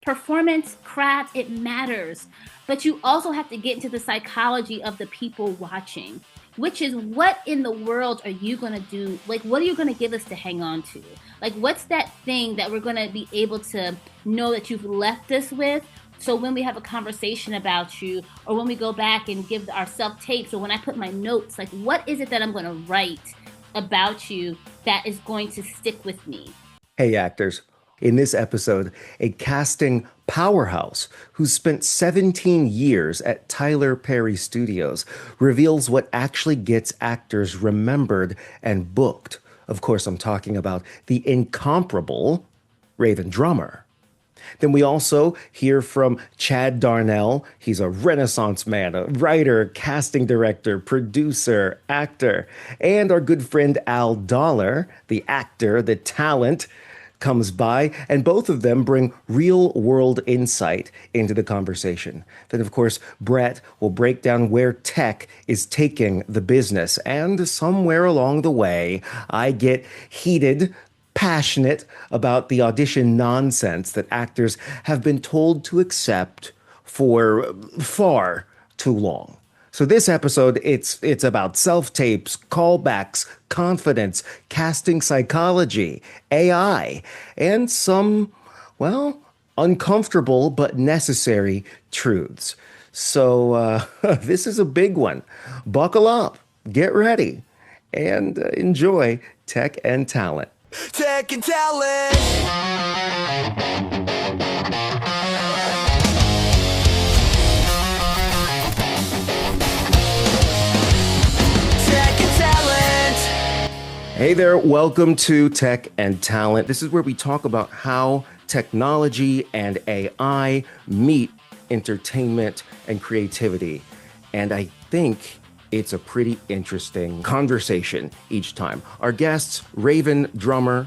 performance, craft, it matters. But you also have to get into the psychology of the people watching, which is what in the world are you going to do? Like, what are you going to give us to hang on to? Like, what's that thing that we're going to be able to know that you've left us with? So when we have a conversation about you, or when we go back and give our self tapes, or when I put my notes, like, what is it that I'm going to write about you that is going to stick with me? Hey, actors. In this episode, a casting powerhouse who spent 17 years at Tyler Perry Studios reveals what actually gets actors remembered and booked. Of course, I'm talking about the incomparable Rhavynn Drummer. Then we also hear from Chad Darnell. He's a Renaissance man, a writer, casting director, producer, actor. And our good friend Al Dollar, the actor, the talent, comes by, and both of them bring real world insight into the conversation. Then, of course, Brett will break down where tech is taking the business. And somewhere along the way, I get heated, passionate about the audition nonsense that actors have been told to accept for far too long. So this episode, it's about self-tapes, callbacks, confidence, casting psychology, AI, and some, well, uncomfortable but necessary truths. So this is a big one. Buckle up, get ready, and enjoy Tech and Talent. Tech and talent. Tech and talent. Hey there, welcome to Tech and Talent. This is where we talk about how technology and AI meet entertainment and creativity. And I think it's a pretty interesting conversation each time. Our guests, Rhavynn Drummer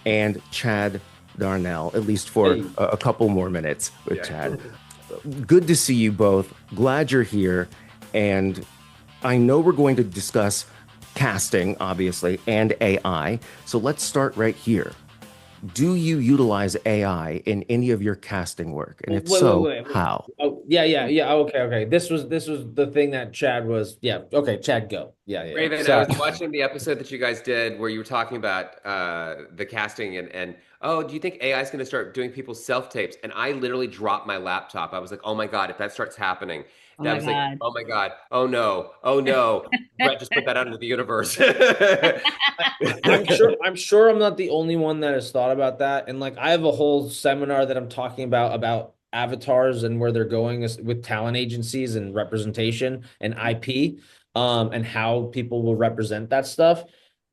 and Chad Darnell, at least for a couple more minutes with Chad. Good to see you both. Glad you're here. And I know we're going to discuss casting, obviously, and AI. So let's start right here. Do you utilize AI in any of your casting work? And if so, how? Oh, yeah. Okay. This was the thing that Chad was. Yeah. Okay, Chad, go. Yeah. Rhayvnn, I Sorry. was watching the episode that you guys did where you were talking about the casting and oh, do you think AI is going to start doing people's self tapes? And I literally dropped my laptop. I was like, oh my God, if that starts happening, Oh that my was like, God. oh my God, oh no. Brett just put that out into the universe. I'm sure I'm not the only one that has thought about that. And like I have a whole seminar that I'm talking about avatars and where they're going with talent agencies and representation and IP, and how people will represent that stuff.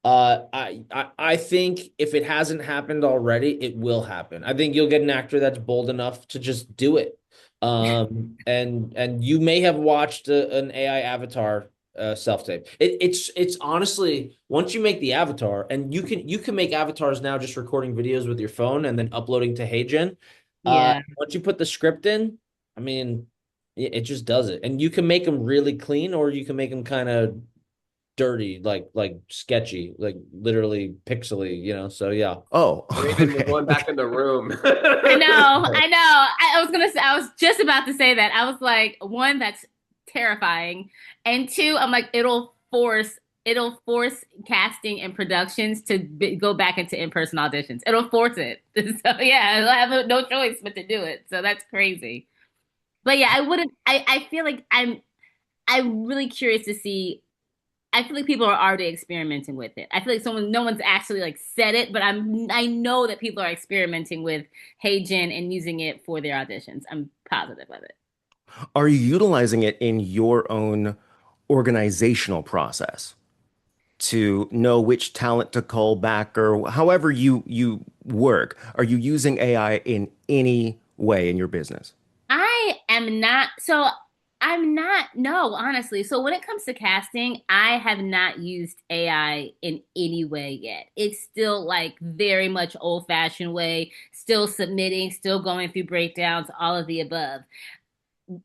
I think if it hasn't happened already, it will happen. I think you'll get an actor that's bold enough to just do it. And you may have watched an AI avatar self tape. It's honestly, once you make the avatar, and you can make avatars now just recording videos with your phone and then uploading to HeyGen. Yeah. Once you put the script in, I mean, it just does it, and you can make them really clean, or you can make them kind of dirty, like sketchy, like literally pixely. So yeah. Oh, Rhayvnn, we're okay. going back in the room. I know. I was gonna say, I was just about to say that. I was like, one, that's terrifying. And two, I'm like, it'll force casting and productions to go back into in-person auditions. It'll force it. So yeah, I'll have no choice but to do it. So that's crazy. But yeah, I wouldn't, I feel like I'm really curious to see. I feel like people are already experimenting with it. I feel like no one's actually like said it, but I know that people are experimenting with Hey Jen and using it for their auditions. I'm positive of it. Are you utilizing it in your own organizational process to know which talent to call back or however you work? Are you using AI in any way in your business? I am not so I'm not no, honestly. So when it comes to casting, I have not used AI in any way yet. It's still like very much old-fashioned way, still submitting, still going through breakdowns, all of the above.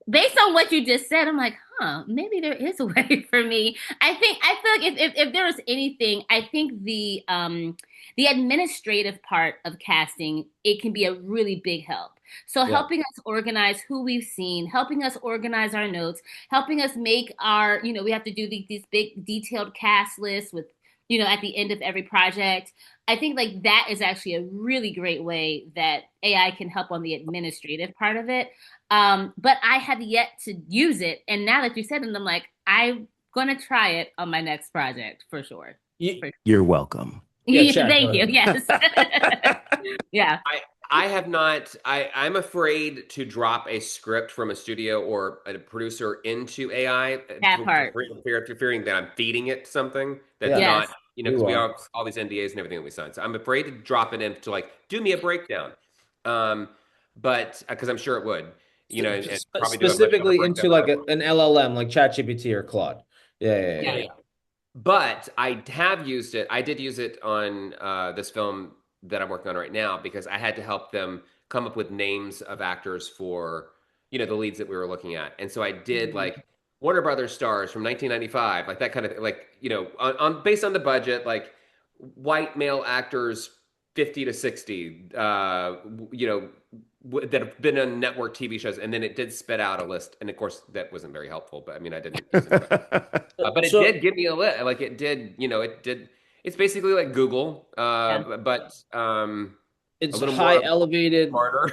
Based on what you just said, I'm like, huh, maybe there is a way for me. I feel like if there was anything, I think the administrative part of casting, it can be a really big help. So Yeah. helping us organize who we've seen, helping us organize our notes, helping us make our, we have to do these big detailed cast lists with, at the end of every project. I think like that is actually a really great way that AI can help on the administrative part of it. But I have yet to use it. And now that you said it, I'm like, I'm gonna try it on my next project for sure. You, For You're welcome. yeah, sure. Chad, go Thank you. ahead. Yes. Yeah. I have not. I'm afraid to drop a script from a studio or a producer into AI That part. for fearing that I'm feeding it something that's Yeah, Yes. not, because you we are. have all these NDAs and everything that we sign. So I'm afraid to drop it into like, do me a breakdown. Um, but because I'm sure it would, and probably do a much better Specifically breakdown into than like I would. an LLM, like ChatGPT or Claude. Yeah, yeah, yeah, Yeah. yeah. But I have used it. I did use it on this film that I'm working on right now because I had to help them come up with names of actors for, the leads that we were looking at. And so I did Mhm. like Warner Brothers stars from 1995, like that kind of like, on based on the budget, like white male actors 50 to 60, that have been on network TV shows. And then it did spit out a list. And of course, that wasn't very helpful, but I mean, I didn't use it. But it So did give me a list. Like it did, it did. It's basically like Google, Yeah. but a it's little more smarter.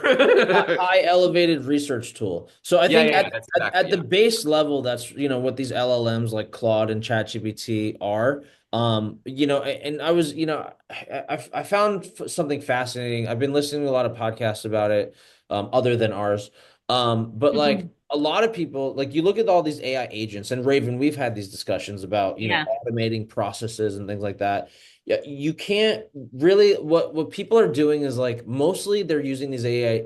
high elevated research tool. So I Yeah, think yeah, yeah. That's at exactly, the yeah. base level, that's what these LLMs like Claude and ChatGPT are. And I was, I found something fascinating. I've been listening to a lot of podcasts about it, other than ours. But like Mhm. a lot of people, like you look at all these AI agents, and Rhavynn, we've had these discussions about, Yeah. automating processes and things like that. Yeah, you can't really what people are doing is like mostly they're using these AI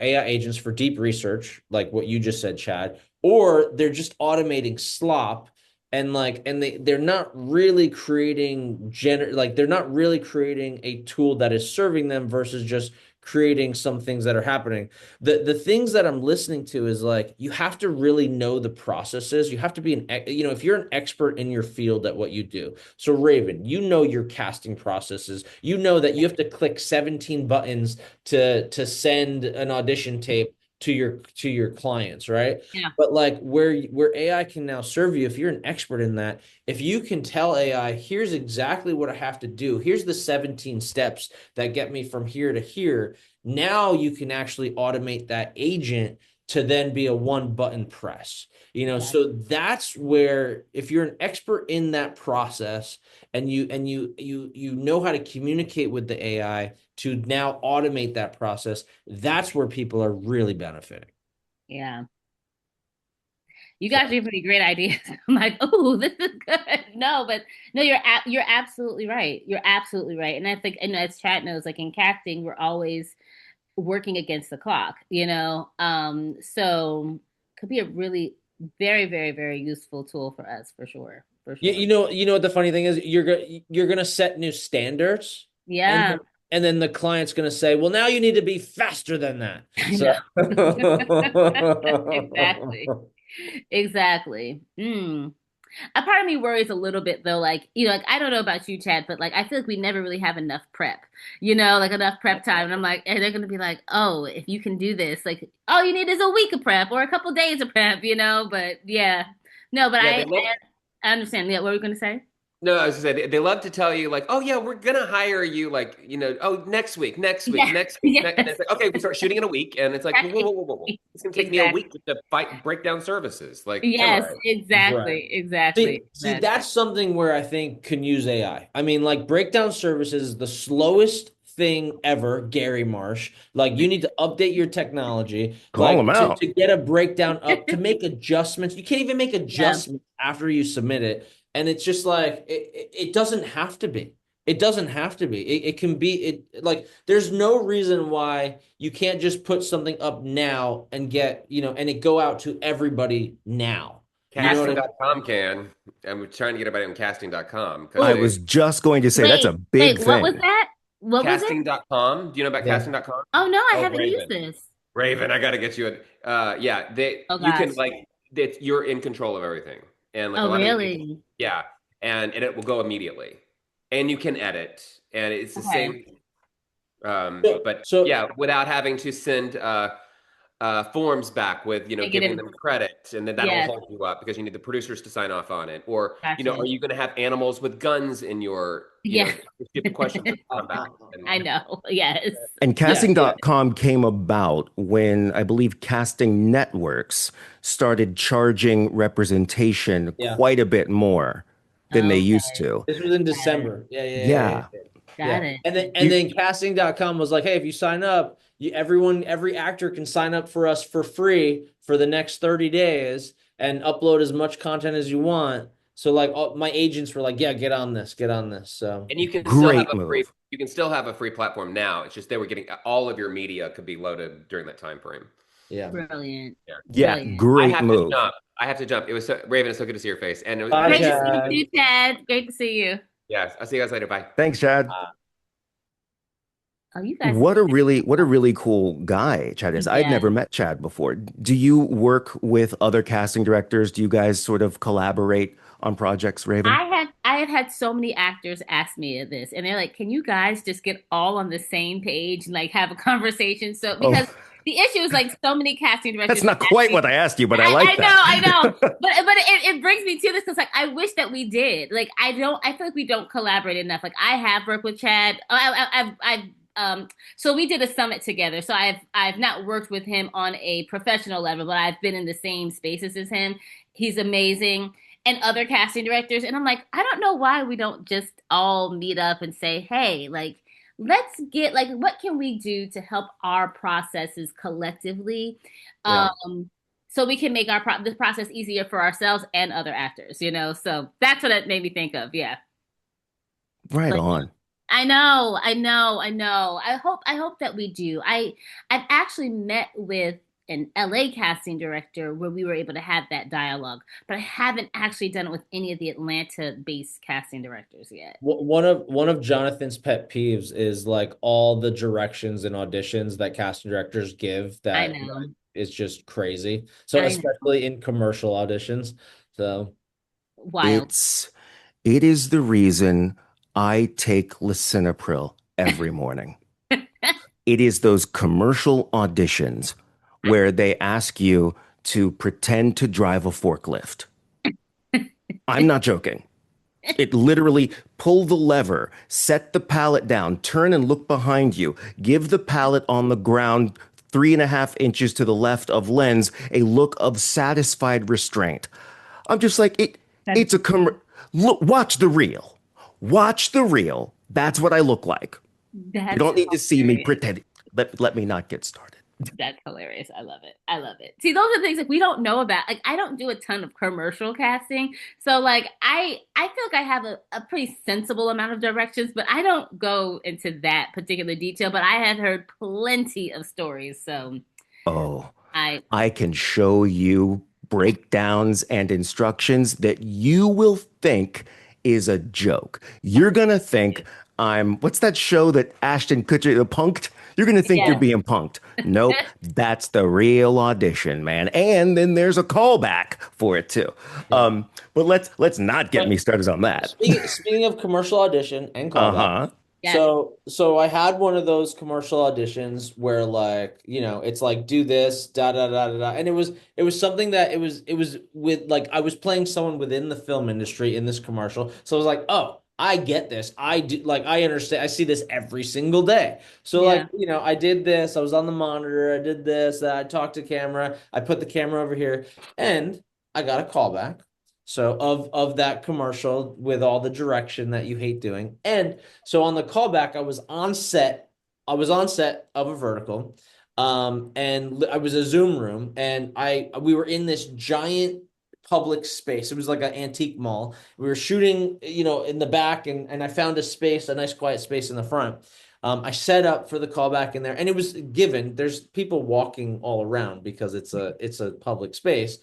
agents for deep research, like what you just said, Chad, or they're just automating slop and they're not really creating they're not really creating a tool that is serving them versus just creating some things that are happening. The things that I'm listening to is like you have to really know the processes. You have to be if you're an expert in your field at what you do. So Rhavynn, you know your casting processes. You know that you have to click 17 buttons to send an audition tape to your clients, right? Yeah. But like where AI can now serve you, if you're an expert in that, if you can tell AI, here's exactly what I have to do. Here's the 17 steps that get me from here to here. Now you can actually automate that agent to then be a one button press. So Exactly. that's where if you're an expert in that process and you know how to communicate with the AI to now automate that process, that's where people are really benefiting. Yeah. You So guys are pretty great ideas. I'm like, oh, this is good. No, but no, you're absolutely right. You're absolutely right. And I think, and as Chad knows, like in casting, we're always working against the clock, so could be a really very, very, very useful tool for us for sure. For you, sure. you know you know what the funny thing is, you're gonna set new standards, and Yeah, and then the client's gonna say, well, now you need to be faster than that. I So know. Exactly. Exactly. A part of me worries a little bit though, like, like I don't know about you, Chad, but like I feel like we never really have enough prep, like enough prep time. And I'm like, and they're gonna be like, oh, if you can do this, like all you need is a week of prep or a couple days of prep. But yeah. No, but Yeah, I they love. I understand. Yeah, what were you gonna say? No, I was gonna say they love to tell you like, oh yeah, we're gonna hire you like, oh next week, next week, Yeah, next week, and yes. it's like, okay, we start shooting in a week, and it's like, whoa, whoa, whoa, whoa, whoa, whoa. It's gonna take me a Exactly. week to fight break down services. Like, come Yes, on. right. exactly, exactly, See, exactly. that's something where I think can use AI. I mean, like breakdown services is the slowest thing ever, Gary Marsh. Like you need to update your technology, Call like them to, out. to get a breakdown up, to make adjustments. You can't even make Yeah, adjustments after you submit it. And it's just like it doesn't have to be. It doesn't have to be. It can be like there's no reason why you can't just put something up now and and it go out to everybody now. You know what I mean? Casting.com can. I'm trying to get everybody on casting.com because I oh, was just going to say that's a wait, big wait, what was thing. that? What was it? casting.com. Do you know about Yeah. casting.com? Oh no, I Oh, haven't used Rhayvnn. this. Rhayvnn, I gotta get you a yeah, Oh you can gosh. like you're in control of everything. And like a Oh lot of these people, really? yeah, and it will go immediately. And you can edit. And it's the Okay. same. But So yeah, without having to send forms back with, Make it giving in. them credit, and then that'll Yes. hold you up because you need the producers to sign off on it. Or, Gotcha. are you going to have animals with guns in your, Yeah. stupid questions that come back? I know. Yes. And yeah, yeah. casting.com came about when I believe casting networks started charging representation Yeah. quite a bit more than they used Okay. to. This was in Got it. December. Yeah. Yeah. Got Yeah. it. You, And then casting.com was like, hey, if you sign up, every actor can sign up for us for free for the next 30 days and upload as much content as you want. So like all, my agents were like, yeah, get on this, get on this. So And you can still have great a free, move. platform now. It's just they were getting all of your media could be loaded during that time frame. yeah. Brilliant. Yeah. Yeah, Brilliant. I great have to move. jump. I have to jump. It was Rhayvnn, it's so good to see your face. And Bye, Great to actually, see you Chad. too, Chad. Great to see you. yes, I'll see you guys later. Bye. Thanks, Chad. Oh, you guys. What a really cool guy Chad is. I'd Yeah. never met Chad before. Do you work with other casting directors? Do you guys sort of collaborate on projects, Rhavynn? I have had so many actors ask me this, and they're like, "Can you guys just get all on the same page and like have a conversation?" So Oh, because the issue is like so many casting that's directors not ask quite me. what I asked you, but I I like know, I know, that. but it brings me to this because like I wish that we did. Like I feel like we don't collaborate enough. Like I have worked with Chad. So we did a summit together. So I've not worked with him on a professional level, but I've been in the same spaces as him. He's amazing. And other casting directors. And I'm like, I don't know why we don't just all meet up and say, hey, like, let's get like what can we do to help our processes collectively? Yeah. So we can make this process easier for ourselves and other actors, you know? So that's what it made me think of. Yeah. Right But on. I know, I know, I know. I hope that we do. I've actually met with an LA casting director where we were able to have that dialogue, but I haven't actually done it with any of the Atlanta-based casting directors yet. One of Jonathan's pet peeves is like all the directions and auditions that casting directors give I that know. is just crazy. So I know. especially in commercial auditions. So Wild. It's it is the reason I take lisinopril every morning. It is those commercial auditions where they ask you to pretend to drive a forklift. I'm not joking. It literally pull the lever, set the pallet down, turn and look behind you, give the pallet on the ground 3.5 inches to the left of lens a look of satisfied restraint. I'm just like That's it's a look, watch the reel. Watch the reel. That's what I look like. You that's don't need to see me hilarious. pretend. Let me not get started. That's hilarious. I love it. I love it. See, those are things like we don't know about. Like I don't do a ton of commercial casting. So like I feel like I have a pretty sensible amount of directions, but I don't go into that particular detail. But I have heard plenty of stories. So Oh, I I can show you breakdowns and instructions that you will think is a joke. You're gonna think what's that show that Ashton Kutcher, the Punked? You're gonna think you're yeah. being punked. Nope, that's the real audition, man. And then there's a callback for it too. yeah. But let's not get me But started on that. speaking of commercial audition and callback, Uh-huh. Yes. so I had one of those commercial auditions where like, it's like do this, da da da da da. And it was something that it was with like I was playing someone within the film industry in this commercial. So I was like, oh, I get this. I do like I understand. I see this every single day. So like, Yeah. I did this, I was on the monitor, I did this, I talked to camera, I put the camera over here, and I got a callback. So of that commercial with all the direction that you hate doing. And so on the callback, I was on set. I was on set of a vertical. And I was a Zoom room, and we were in this giant public space. It was like an antique mall. We were shooting, in the back, and I found a space, a nice quiet space in the front. I set up for the callback in there, and it was given. There's people walking all around because it's a public space,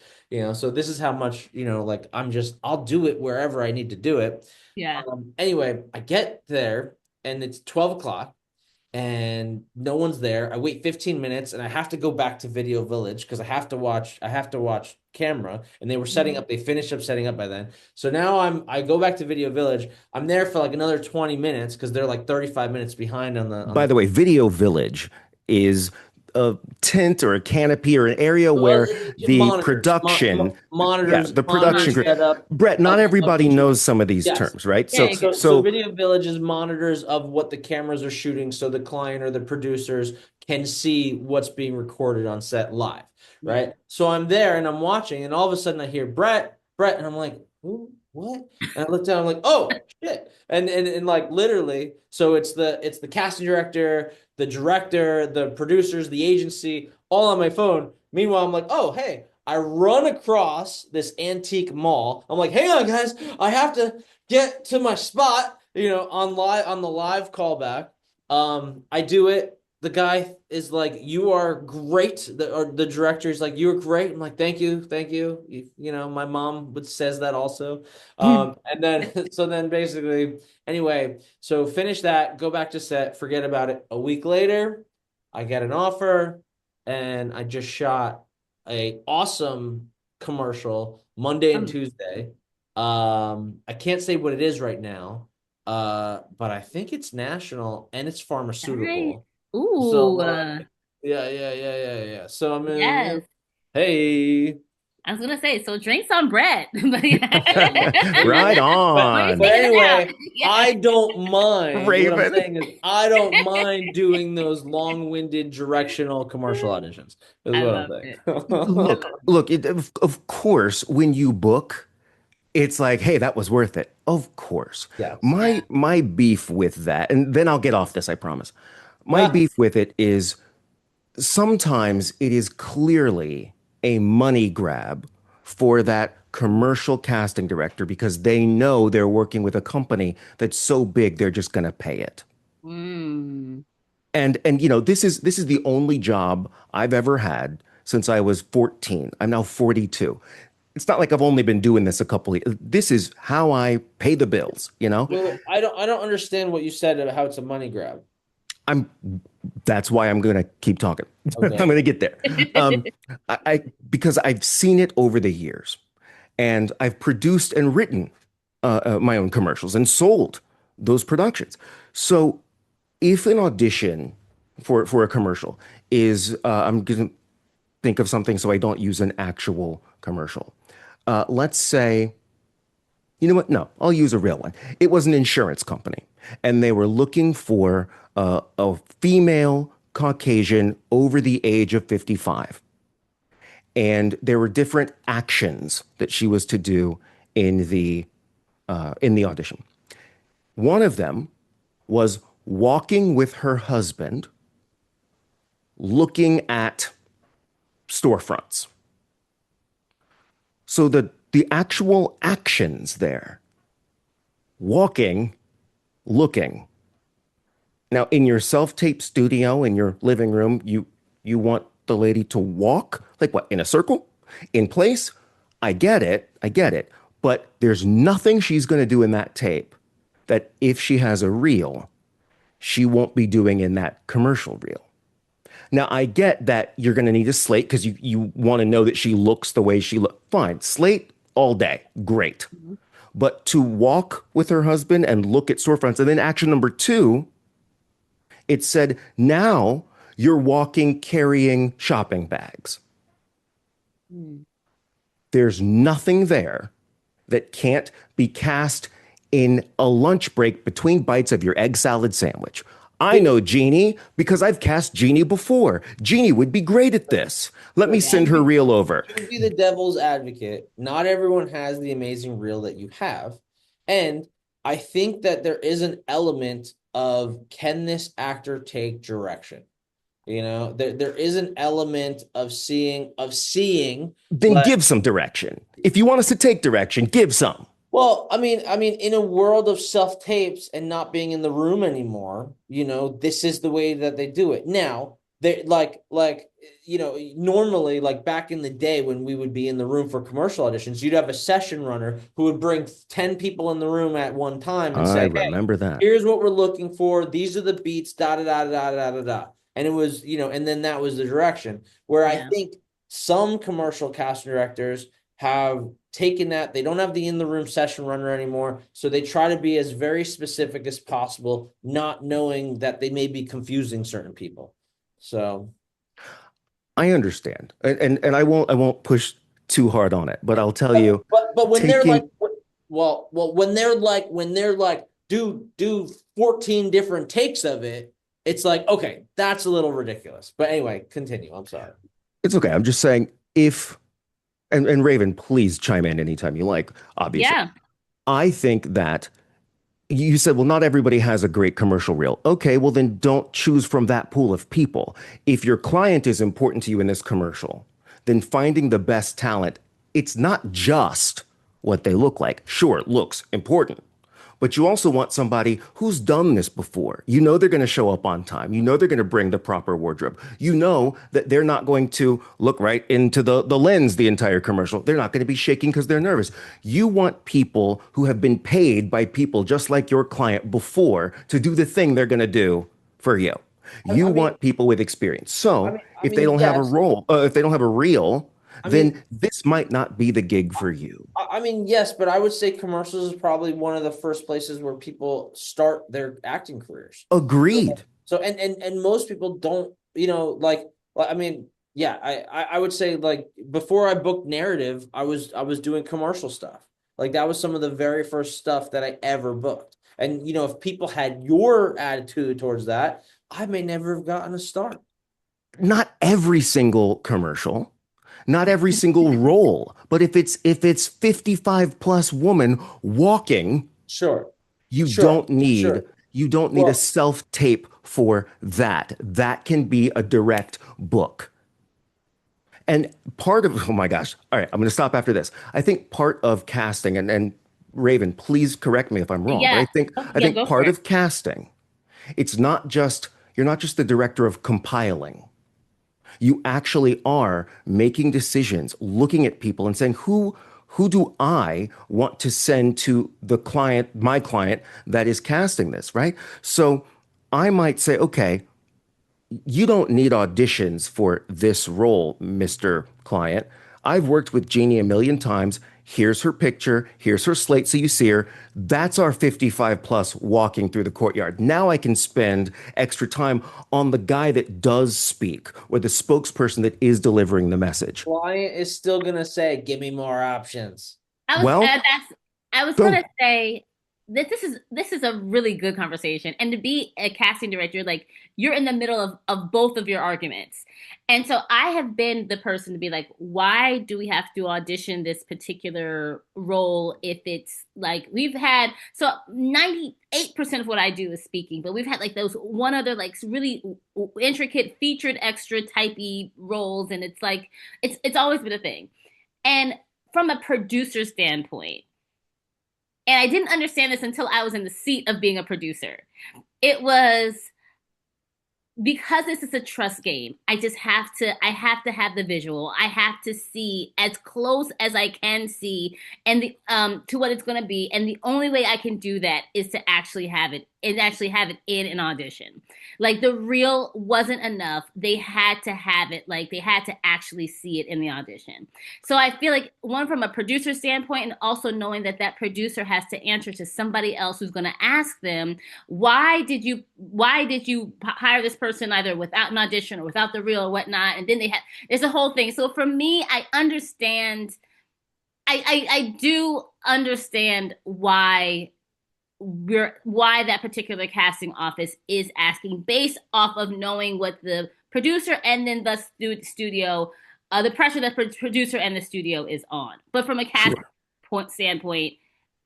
So this is how much, like I'll do it wherever I need to do it. Yeah. Anyway, I get there and it's 12 o'clock, and no one's there. I wait 15 minutes and I have to go back to Video Village because I have to watch camera, and they were setting up, they finished up setting up by then. So now I go back to Video Village. I'm there for like another 20 minutes because they're like 35 minutes behind on By the the way, Video Village is a tent or a canopy or an area where the monitors, production, yeah, monitors, the production monitors crew. set up Brett, not of everybody the shooting. knows some of these Yes. terms, right? Yeah, So, okay. So Video Village is monitors of what the cameras are shooting so the client or the producers can see what's being recorded on set live, Yeah. right? So I'm there and I'm watching, and all of a sudden I hear Brett, and I'm like, who, what? And I look down, I'm like, oh shit. And like literally, so it's the casting director, the director, the producers, the agency, all on my phone. Meanwhile, I'm like, oh hey. I run across this antique mall. I'm like, hang on, guys, I have to get to my spot, on the live callback. I do it. The guy is like, "You are great." The director is like, "You're great." I'm like, "Thank you, thank you." My mom would says that also. And then so then basically, anyway, so finish that, go back to set, forget about it. A week later, I get an offer, and I just shot a awesome commercial Monday and Tuesday. I can't say what it is right now, but I think it's national and it's Right. pharmaceutical. So Ooh, yeah. So I mean, yes. hey, I was gonna say, so drink some bread. But yeah. right Well, you're on, but taking it out. anyway, Yeah. I don't mind. What I'm Rhayvn. saying is, I don't mind doing those long-winded directional commercial auditions. Is I what I'm love saying. it. I Look, love it. look. Of course, when you book, it's like, hey, that was worth it. Of course. Yes. Yeah. My beef with that, and then I'll get off this, I promise. My Ah, beef with it is sometimes it is clearly a money grab for that commercial casting director because they know they're working with a company that's so big they're just going to pay it. Mm. And this is the only job I've ever had since I was 14. I'm now 42. It's not like I've only been doing this a couple of, this is how I pay the bills, you know? well, I don't understand what you said about how it's a money grab. I'm That's why I'm going to keep talking. I'm Okay. going to get there. Um, because I've seen it over the years, and I've produced and written my own commercials and sold those productions. So if an audition for a commercial is, I'm going to think of something so I don't use an actual commercial. Let's say, you know what? No, I'll use a real one. It was an insurance company, and they were looking for a female Caucasian over the age of 55. And there were different actions that she was to do in the audition. One of them was walking with her husband, looking at storefronts. So the actual actions there, walking, looking. Now, in your self-tape studio in your living room, you want the lady to walk like what, in a circle, in place? I get it. But there's nothing she's going to do in that tape that if she has a reel, she won't be doing in that commercial reel. Now, I get that you're going to need a slate because you want to know that she looks the way she looks. Fine, slate all day, great. But to walk with her husband and look at storefronts, and then action number two, it said, now you're walking carrying shopping bags. Mm. There's nothing there that can't be cast in a lunch break between bites of your egg salad sandwich. I know Jeannie because I've cast Jeannie before. Jeannie would be great at this. Let me Yeah. send her reel over. To be the devil's advocate, not everyone has the amazing reel that you have. And I think that there is an element of, can this actor take direction? There is an element of seeing Then like, give some direction. If you want us to take direction, give some. well, I mean, in a world of self-tapes and not being in the room anymore, this is the way that they do it. Now, they normally, like back in the day when we would be in the room for commercial auditions, you'd have a session runner who would bring 10 people in the room at one time and I say, hey, remember that. here's what we're looking for, these are the beats, da da da da da da da. And it was, and then that was the direction. Where I Yeah. think some commercial casting directors have taken that, they don't have the in the room session runner anymore, so they try to be as very specific as possible, not knowing that they may be confusing certain people. So I understand. And I won't push too hard on it, but I'll tell but you, but when they're like, taking when they're like do 14 different takes of it, it's like, okay, that's a little ridiculous. But anyway, continue. I'm sorry. it's okay. I'm just saying if and Rhavynn, please chime in anytime you like, obviously. Yeah. I think that you said, well, not everybody has a great commercial reel. Okay, well, then don't choose from that pool of people. If your client is important to you in this commercial, then finding the best talent, it's not just what they look like. Sure, looks important, but you also want somebody who's done this before. You know they're going to show up on time. You know they're going to bring the proper wardrobe. You know that they're not going to look right into the lens the entire commercial. They're not going to be shaking because they're nervous. You want people who have been paid by people just like your client before to do the thing they're going to do for you. You I mean, want people with experience. I So mean, I if they mean, don't have a yes. role, if they don't have a reel, I mean, then this might not be the gig for you. yes, but I would say commercials is probably one of the first places where people start their acting careers. Agreed. So and most people don't, I mean, yeah, I would say, like, before I booked narrative, I was doing commercial stuff. Like, that was some of the very first stuff that I ever booked. And if people had your attitude towards that, I may never have gotten a start. Not every single commercial, not every single role, but if it's 55 plus woman walking, Sure, you sure, don't need sure. you don't need a Well, self tape for that. That can be a direct book. And part of, oh my gosh, all right, I'm going to stop after this. I think part of casting, and Rhavynn, please correct me if I'm wrong, but Yeah. I think Oh, I yeah, think go for part it. of casting, it's not just you're not just the director of compiling. You actually are making decisions, looking at people and saying, who do I want to send to the client, my client that is casting this, right? So I might say, okay, you don't need auditions for this role, Mr. Client. I've worked with Jeannie a million times. Here's her picture. Here's her slate. So you see her. That's our 55 plus walking through the courtyard. Now I can spend extra time on the guy that does speak or the spokesperson that is delivering the message. client is still gonna say, "Give me more options." Well, I was go. gonna say that this is a really good conversation. And to be a casting director, like, you're in the middle of both of your arguments. And so I have been the person to be like, why do we have to audition this particular role if it's like we've had 98% of what I do is speaking, but we've had like those one other like really intricate featured extra typey roles, and it's like it's always been a thing. And from a producer standpoint, and I didn't understand this until I was in the seat of being a producer. It was because this is a trust game. I have to have the visual. I have to see as close as I can see and the to what it's going to be, and the only way I can do that is to actually have it in an audition. Like, the reel wasn't enough. They had to have it, like they had to actually see it in the audition. So I feel like, one, from a producer standpoint, and also knowing that that producer has to answer to somebody else who's going to ask them, why did you hire this person either without an audition or without the reel or whatnot? And then there's a whole thing. So for me, I understand. I do understand why that particular casting office is asking, based off of knowing what the producer and then the studio, the pressure that producer and the studio is on. But from a cast Sure. standpoint,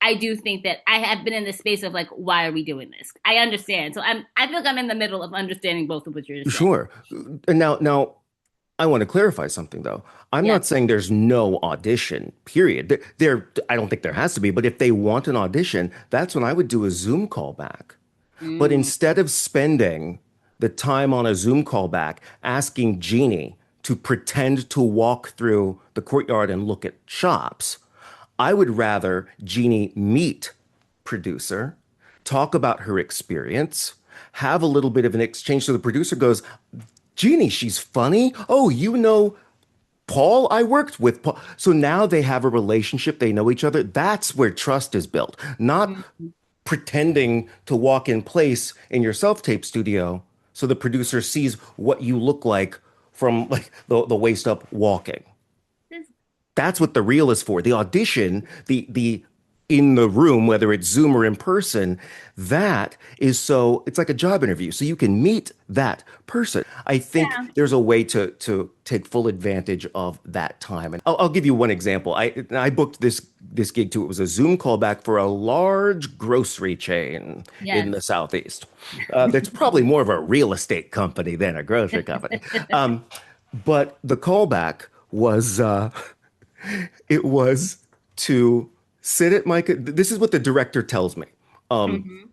I do think that I have been in the space of like, why are we doing this? I understand. So I feel like I'm in the middle of understanding both of what you're saying. Sure. And now I want to clarify something though. I'm Yeah. not saying there's no audition, period. I don't think there has to be, but if they want an audition, that's when I would do a Zoom call back. But Mm. instead of spending the time on a Zoom callback asking Jeannie to pretend to walk through the courtyard and look at shops. I would rather Jeannie meet producer, talk about her experience, have a little bit of an exchange. So the producer goes, Jeannie, she's funny. Oh, you know Paul? I worked with Paul. So now they have a relationship. They know each other. That's where trust is built, not Mhm. pretending to walk in place in your self-tape studio so the producer sees what you look like from like the waist up walking. This- That's what the reel is for. The audition, the in the room, whether it's Zoom or in person, that is so it's like a job interview. So you can meet that person. I think Yeah. there's a way to take full advantage of that time. And I'll give you one example. I booked this gig too. It was a Zoom callback for a large grocery chain in Yes. the Southeast. That's probably more of a real estate company than a grocery company. But the callback was it was to sit at my. This is what the director tells me. Hmm.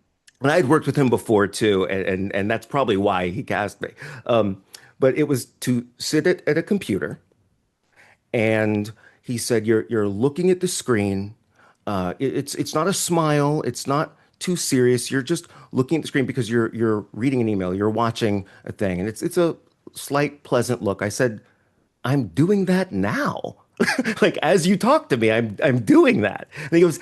And I had worked with him before too, and that's probably why he cast me. But it was to sit at a computer, and he said, "You're looking at the screen. It's not a smile. It's not too serious. You're just looking at the screen because you're reading an email. You're watching a thing, and it's a slight pleasant look." I said, I'm doing that now. Like as you talk to me, I'm doing that. And he goes,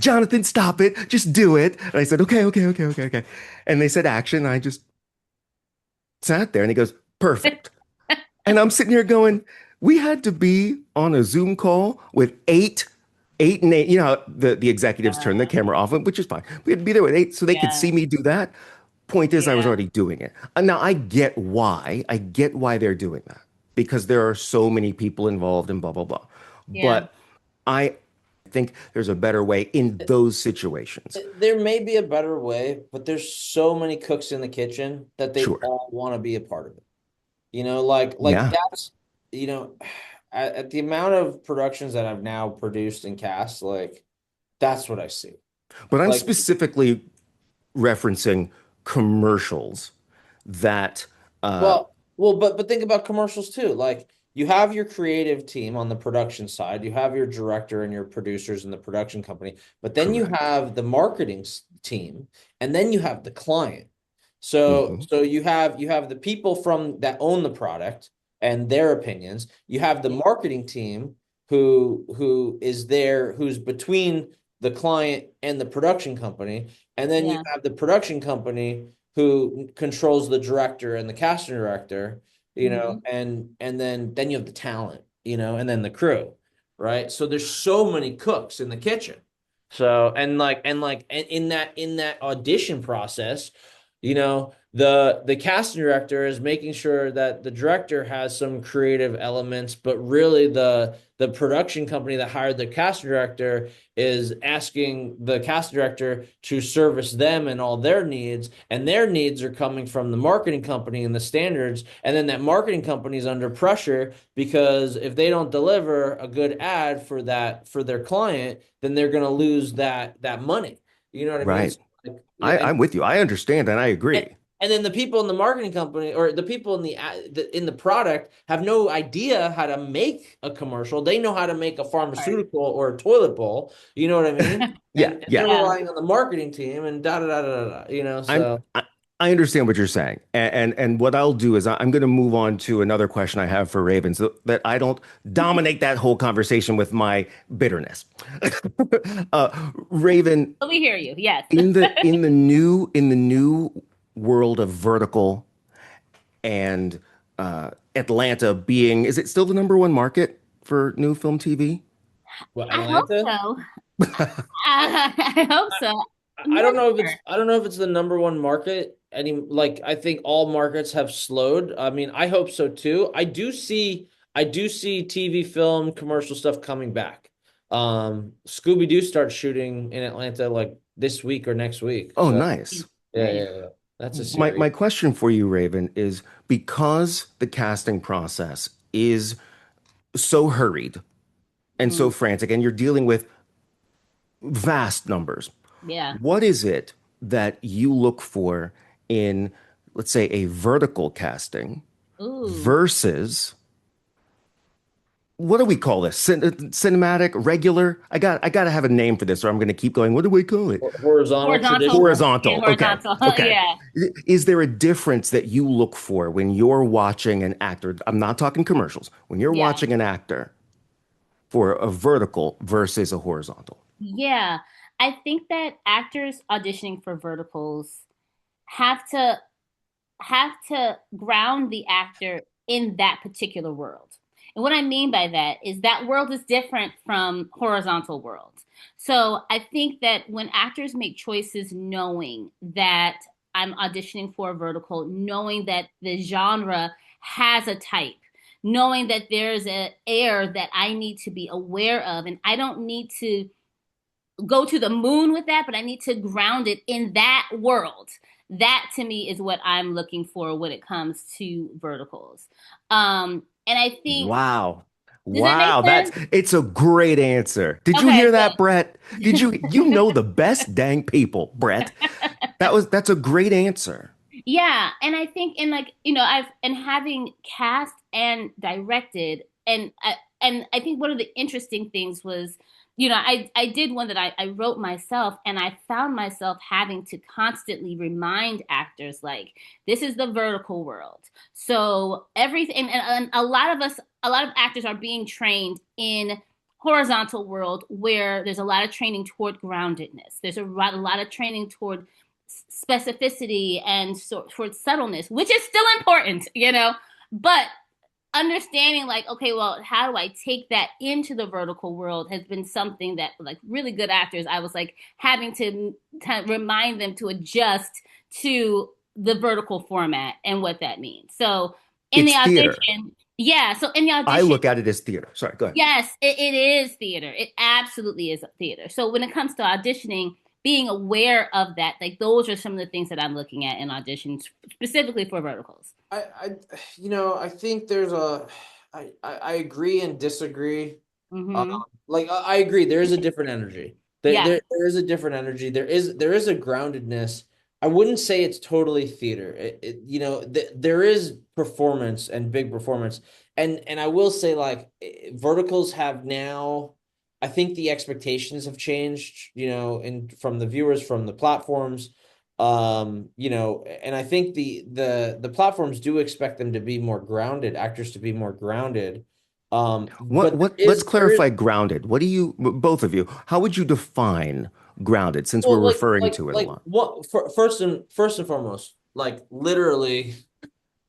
Jonathan, stop it. Just do it. And I said, okay, okay, okay, okay, okay. And they said action. And I just sat there and he goes, perfect. And I'm sitting here going, we had to be on a Zoom call with eight and eight. You know, the executives turn the camera off, which is fine. We had to be there with eight so they could Yeah. see me do that. Point is, I was Yeah. already doing it. And now I get why. I get why they're doing that because there are so many people involved and blah, blah, blah. Yeah. But I think there's a better way in those situations. There may be a better way, but there's so many cooks in the kitchen that they Sure. all want to be a part of it. Like Yeah. that's you know, at the amount of productions that I've now produced and cast, like that's what I see. But I'm Like, specifically referencing commercials that, uh, but think about commercials too. Like you have your creative team on the production side, you have your director and your producers in the production company, but then you correct. have the marketing team, and then you have the client. So Hmm. so you have the people from that own the product and their opinions. You have the marketing team who is there, who's between the client and the production company, and then you Yeah. have the production company who controls the director and the casting director, Hmm. and then you have the talent, and then the crew, right? So there's so many cooks in the kitchen. So and in that audition process, the casting director is making sure that the director has some creative elements, but really the production company that hired the casting director is asking the casting director to service them and all their needs, and their needs are coming from the marketing company and the standards, and then that marketing company is under pressure because if they don't deliver a good ad for their client, then they're going to lose that money. You know what I mean? Right. So, like, I'm with you. I understand and I and, agree. and then the people in the marketing company or the people in the product have no idea how to make a commercial. They know how to make a Right. pharmaceutical or a toilet bowl. You know what I mean? Yeah. And Yeah. they're Yeah. relying on the marketing team and da da da da da. I'm So I, I understand what you're saying, and what I'll do is I'm going to move on to another question I have for Raven, so that I don't dominate that whole conversation with my bitterness. Raven, But we hear you. Yes. in the new world of vertical and Atlanta being, is it still the number one market for new film TV? what, I hope Atlanta? so. I hope so. I'm I not don't know if it's sure. I don't know if it's the number one market. Like I think all markets have slowed. I mean, I hope so too. I do see TV film commercial stuff coming back. Scooby-Doo starts shooting in Atlanta like this week or next week. Oh, So nice. yeah, Nice. yeah, yeah. That's a My series. question for you, Raven, is because the casting process is so hurried and Mm, so frantic, and you're dealing with vast numbers. yeah. What is it that you look for in let's say a vertical casting Ooh. versus what do we call this? Cinematic, regular? I got to have a name for this, or I'm going to keep going. What do we call it? Horizontal, Horizontal. traditional. Yeah, Horizontal. Okay. horizontal. Okay. Yeah. Is there a difference that you look for when you're watching an actor? I'm not talking commercials. When you're Yeah. watching an actor for a vertical versus a horizontal. Yeah. I think that actors auditioning for verticals have to ground the actor in that particular world. And what I mean by that is that world is different from horizontal worlds. So I think that when actors make choices knowing that I'm auditioning for a vertical, knowing that the genre has a type, knowing that there's an air that I need to be aware of, and I don't need to go to the moon with that, but I need to ground it in that world. That to me is what I'm looking for when it comes to verticals. And I think, Wow. does that make Wow, sense? it's a great answer. Did you Okay, hear that, Brett? You know the best dang people, Brett. That's a great answer. yeah, and I think in like I've and having cast and directed, and I think one of the interesting things was I did one that I wrote myself, and I found myself having to constantly remind actors like this is the vertical world. So everything, and a lot of actors are being trained in horizontal world where there's a lot of training toward groundedness. There's a lot of training toward specificity and towards subtleness, which is still important, but understanding like, okay, well, how do I take that into the vertical world has been something that like really good actors, I was like having to remind them to adjust to the vertical format and what that means. So in the It's theater. audition, yeah, so in the I audition, look at it as theater. Sorry, go ahead. yes, it is theater. It absolutely is theater. So when it comes to auditioning, being aware of that, like those are some of the things that I'm looking at in auditions, specifically for verticals. I think there's I agree and disagree. Um, Mm-hmm. like I agree, there is a different energy. Yeah. There is a different energy. There is a groundedness. I wouldn't say it's totally theater. There is performance and big performance, and I will say like verticals have now. I think the expectations have changed. In from the viewers, from the platforms. And I think the platforms do expect them to be more grounded, actors to be more grounded. But Let's there is clarify grounded. What do you both of you, how would you define grounded since we're well, referring to it a lot? first and foremost, like literally,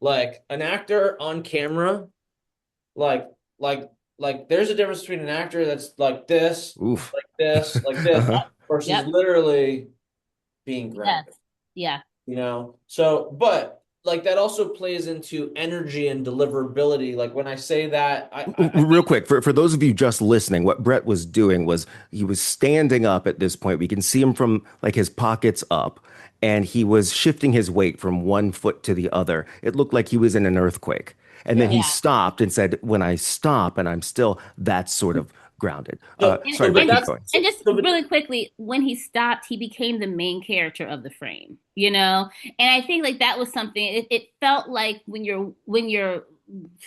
like an actor on camera, like like there's a difference between an actor that's Oof. like this, Uh-huh. versus Yep. literally being Yes. grounded. Yeah. So but like that also plays into energy and deliverability. Like when I say that, I Real think quick, for those of you just listening, what Brett was doing was he was standing up at this point. We can see him from like his pockets up, and he was shifting his weight from one foot to the other. It looked like he was in an earthquake. And then yeah. he Yeah. stopped and said, when I stop and I'm still, that's sort of grounded. So And, Sorry, so but Brett, and keep just that's going. and just but really quickly, when he stopped, he became the main character of the frame. And I think like that was something. It felt like when you're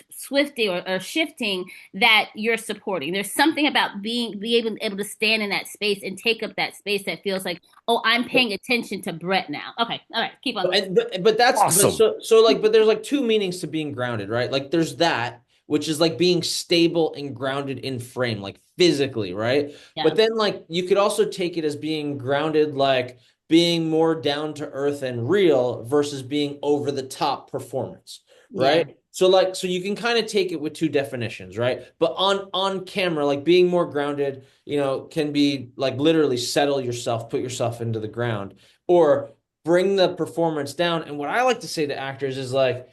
swifting or shifting that you're supporting. There's something about being able to stand in that space and take up that space that feels like, oh, I'm paying attention to Brett now. Okay, all right, keep on going. but that's but Awesome. so like but there's like two meanings to being grounded, right? Like there's that which is like being stable and grounded in frame, like physically, right? But Yeah, then like you could also take it as being grounded, like being more down to earth and real versus being over the top performance, yeah, right? So you can kind of take it with two definitions, right? But on camera, like being more grounded, can be like literally settle yourself, put yourself into the ground, or bring the performance down. And what I like to say to actors is like,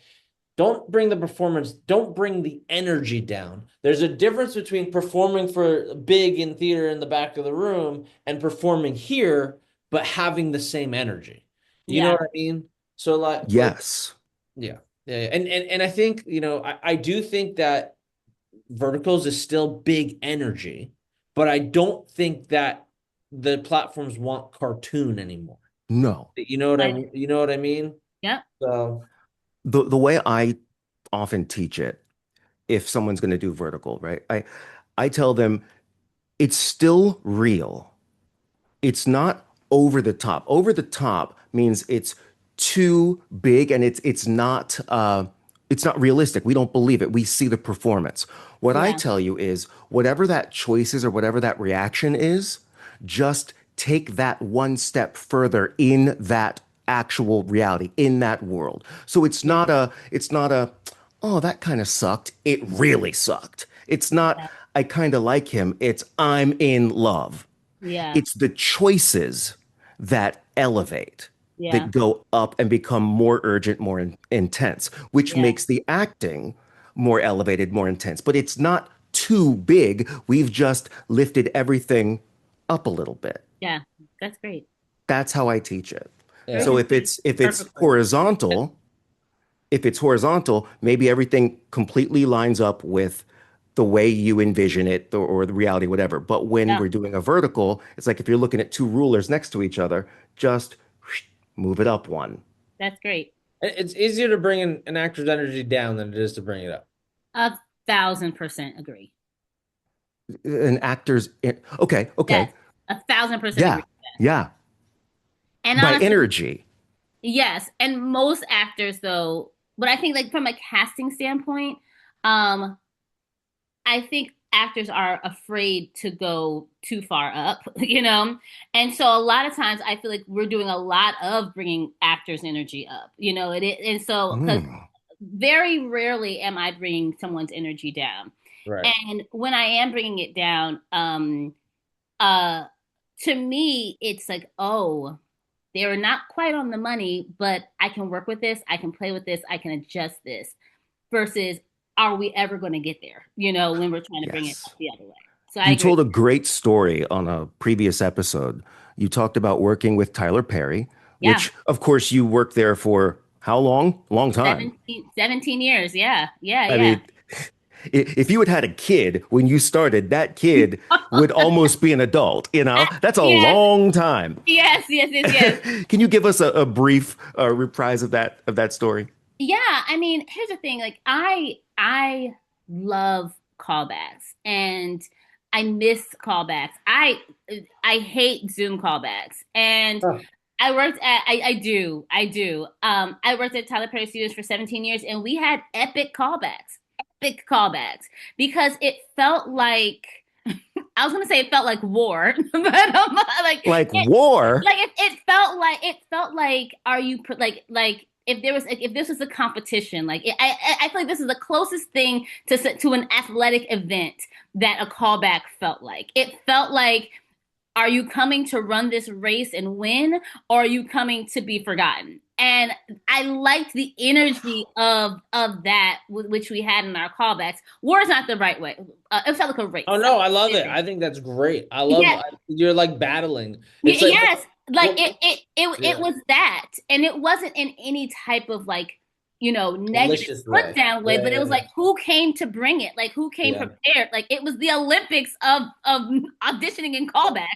don't bring the performance, don't bring the energy down. There's a difference between performing for big in theater in the back of the room and performing here, but having the same energy. You know yeah. what I mean? So like Yes. yeah. Yeah. And I think, I do think that verticals is still big energy, but I don't think that the platforms want cartoon anymore. No. You know what I Like mean? You know what I mean? Yep. So The way I often teach it, if someone's going to do vertical, right? I tell them it's still real. It's not over the top. Over the top means it's too big and it's not realistic. We don't believe it. We see the performance. What I Yeah. tell you is whatever that choice is or whatever that reaction is, just take that one step further in that actual reality, in that world. So it's not a oh, that kind of sucked. It really sucked. It's not Yeah. I kind of like him. It's I'm in love. Yeah. It's the choices that elevate, Yeah. that go up and become more urgent, more intense, which Yeah. makes the acting more elevated, more intense. But it's not too big. We've just lifted everything up a little bit. Yeah. That's great. That's how I teach it. Very yeah. So complete. if it's Perfectly. horizontal, maybe everything completely lines up with the way you envision it or the reality, whatever. But when Yeah. we're doing a vertical, it's like if you're looking at two rulers next to each other, just move it up one. That's great. It's easier to bring an actor's energy down than it is to bring it up. 1,000% agree. An actor's, okay, Yes. okay. 1,000% agree. Yeah, yeah. And By honestly, energy. yes. And most actors though, but I think like from a casting standpoint, um, I think actors are afraid to go too far up, you know? And so a lot of times I feel like we're doing a lot of bringing actors' energy up, and so because Mm. very rarely am I bringing someone's energy down. Right. And when I am bringing it down, uh, to me, it's like, oh, they're not quite on the money, but I can work with this, I can play with this, I can adjust this versus are we ever going to get there, when we're trying to bring it up Yes. the other way. So I You agree. told a great story on a previous episode. You talked about working with Tyler Perry, Yeah. which, of course, you worked there for how long? Long time. 17 years. Yeah. Yeah. I Yeah. mean, if you had had a kid when you started, that kid would almost be an adult, you know? That's a Yes. long time. Yes. Yes. Yes. Yes. Can you give us a brief reprise of that story? Yeah, I mean, here's the thing. Like I love callbacks and I miss callbacks. I hate Zoom callbacks. And Huh. I do. I worked at Tyler Perry Studios for 17 years and we had epic callbacks because it felt like I was gonna say it felt like war, but like Like it, war? it felt like are you like if this was a competition I feel like this is the closest thing to an athletic event that a callback felt like. It felt like are you coming to run this race and win or are you coming to be forgotten? And I liked the energy of that which we had in our callbacks. War is not the right way. It felt like a race. Oh no, I love it. I think that's great. I love Yeah. you're like battling. It's like Yes, like what, it yeah, was that, and it wasn't in any type of negative malicious put way. down way, Yeah, but it yeah, was like who came to bring it, like who came yeah. prepared, like it was the Olympics of auditioning and callbacks,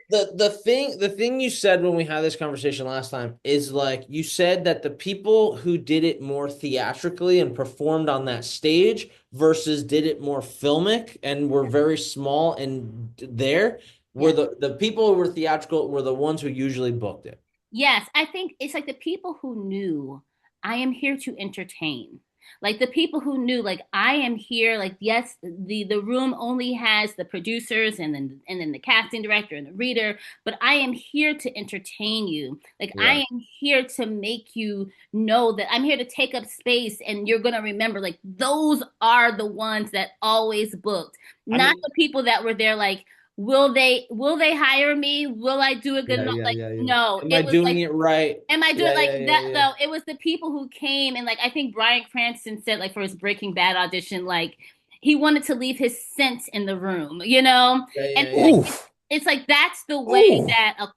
The thing you said when we had this conversation last time is like you said that the people who did it more theatrically and performed on that stage versus did it more filmic and were very small and there were Yeah. the people who were theatrical were the ones who usually booked it. Yes, I think it's like the people who knew I am here to entertain. Like the people who knew, like I am here, like yes, the room only has the producers and then the casting director and the reader, but I am here to entertain you. Like Yeah. I am here to make you know that I'm here to take up space and you're gonna remember, like those are the ones that always booked, I not mean, the people that were there like will they hire me? Will I do a good yeah, enough? yeah, Like, yeah, yeah. no, Am I it was doing like, it right? am I doing Yeah, like yeah, yeah, that yeah. though? It was the people who came and like I think Bryan Cranston said like for his Breaking Bad audition, like he wanted to leave his scent in the room, Yeah, And yeah, like yeah. Oof. it's like that's the way Ooh. that a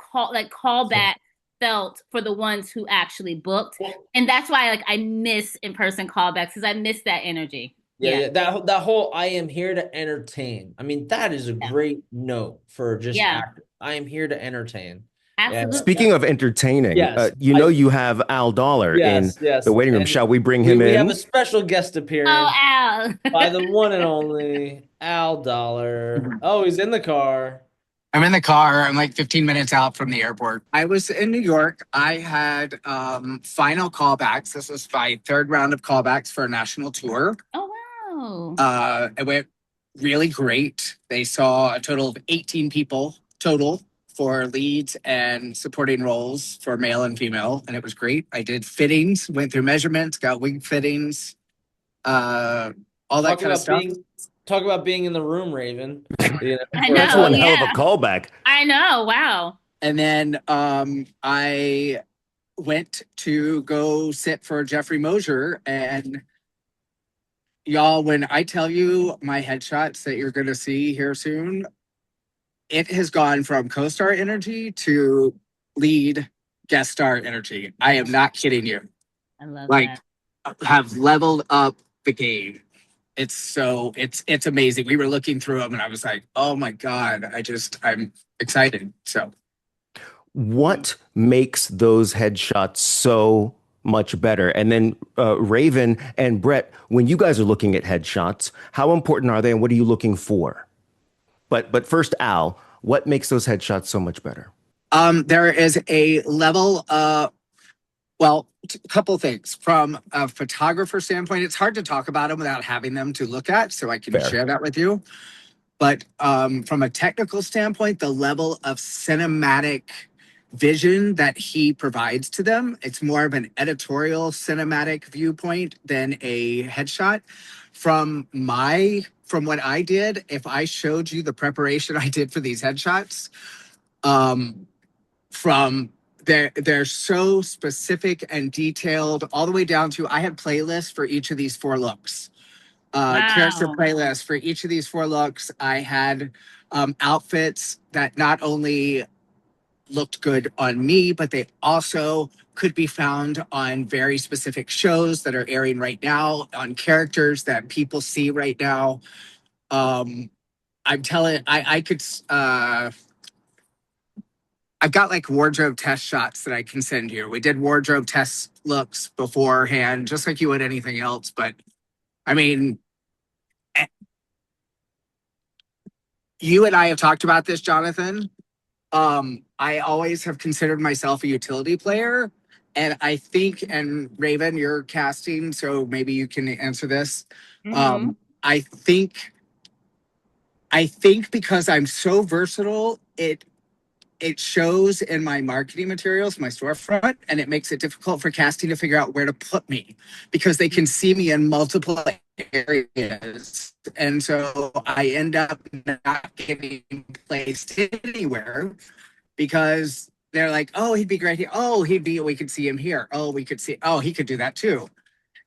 callback felt for the ones who actually booked. Well, And that's why like I miss in-person callbacks because I miss that energy. yeah, Yeah. yeah. That whole I am here to entertain. I mean, that is a Yeah. great note for just Yeah. actor. I am here to entertain. And Absolutely. Speaking of entertaining, yes, you have Al Dollar in the yes. waiting room. And Shall we bring him we have a in? special guest Oh, appearance Al. by the one and only Al Dollar. Oh, he's in the car. I'm in the car. I'm like 15 minutes out from the airport. I was in New York. I had final callbacks. This was my third round of callbacks for a national tour. Oh, wow. It went really great. They saw a total of 18 people total for leads and supporting roles for male and female, and it was great. I did fittings, went through measurements, got wig fittings, all that Talk kind of about stuff. being in the room, Rhavynn. You know, I That's know. one hell of a Yeah. callback. I know. Wow. And then I went to go sit for Jeffrey Mosier. And y'all, when I tell you my headshots that you're going to see here soon, it has gone from co-star energy to lead guest star energy. I am not kidding you. I love Like, that. have leveled up the game. It's amazing. We were looking through them and I was like, oh my God, I'm excited. So What makes those headshots so much better? And then Rhavynn and Brett, when you guys are looking at headshots, how important are they and what are you looking for? But first, Al, what makes those headshots so much better? there is a level well, a couple things. From a photographer standpoint, it's hard to talk about them without having them to look at, so I can Fair. share that with you. But from a technical standpoint, the level of cinematic vision that he provides to them, it's more of an editorial cinematic viewpoint than a headshot. From what I did, if I showed you the preparation I did for these headshots, from they're so specific and detailed, all the way down to I had playlists for each of these four looks. Character Wow. playlist for each of these four looks. I had outfits that not only looked good on me, but they also could be found on very specific shows that are airing right now, on characters that people see right now. I'm telling, I could I've got like wardrobe test shots that I can send you. We did wardrobe test looks beforehand, just like you would anything else. But I mean, you and I have talked about this, Jonathan. I always have considered myself a utility player. And I think, and Rhavynn, you're casting, so maybe you can answer this. Mm-hmm. I think because I'm so versatile, it shows in my marketing materials, my storefront, and it makes it difficult for casting to figure out where to put me because they can see me in multiple areas. And so I end up not getting placed anywhere because they're like, oh, he'd be great here. Oh, we could see him here. Oh, he could do that too.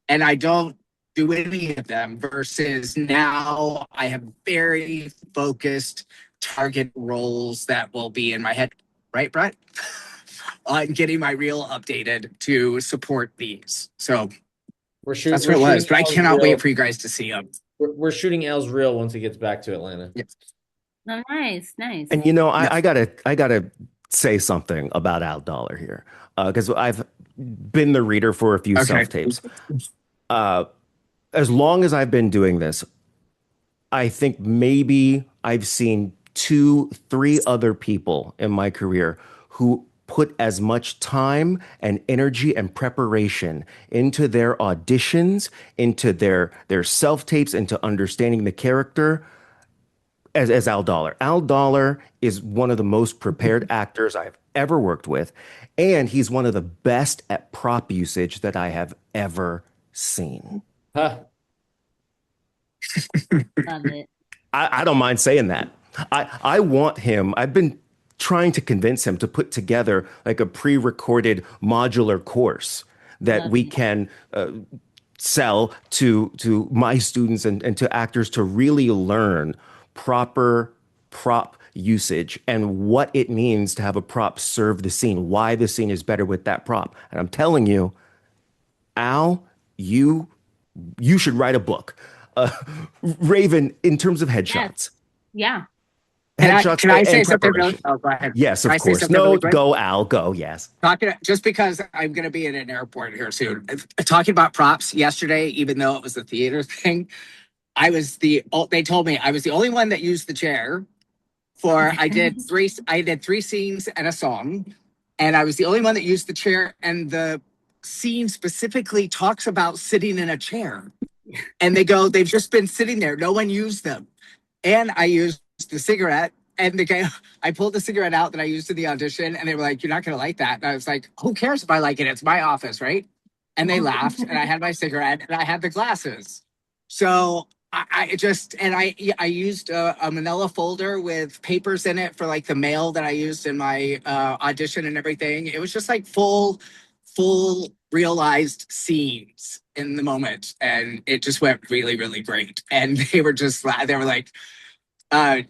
And I don't do any of them versus now I have very focused target roles that will be in my head, right, Brett? On getting my reel updated to support these. So that's what it was. But I cannot wait for you guys to see them. We're shooting Al's reel once he gets back to Atlanta. Yes. Oh, nice. Nice. And I gotta say something about Al Dollar here because I've been the reader for a few self tapes. As long as I've been doing this, I think maybe I've seen 2, 3 other people in my career who put as much time and energy and preparation into their auditions, into their self tapes, into understanding the character as Al Dollar. Al Dollar is one of the most prepared actors I've ever worked with, and he's one of the best at prop usage that I have ever seen. Huh. Love it. I don't mind saying that. I want him. I've been trying to convince him to put together like a pre-recorded modular course that Love we it. can sell to my students and to actors to really learn proper prop usage and what it means to have a prop serve the scene, why the scene is better with that prop. And I'm telling you, Al, you should write a book. Rhavynn, in terms of headshots, Yeah. Headshots Can I say and something really? preparation. Oh, go ahead. Yes, Can I of say course. something really No, quick? go, Al, go. Yes. Just because I'm going to be in an airport here soon. Talking about props yesterday, even though it was a theater thing, they told me I was the only one that used the chair for, I did three scenes and a song. And I was the only one that used the chair. And the scene specifically talks about sitting in a chair. And they've just been sitting there. No one used them. And I used the cigarette. And I pulled the cigarette out that I used in the audition, and they were like, "You're not going to like that." And I was like, "Who cares if I like it? It's my office, right?" And they laughed, and I had my cigarette, and I had the glasses. So I used a manila folder with papers in it for like the mail that I used in my audition and everything. It was just like full realized scenes in the moment, and it just went really, really great. And they were like, you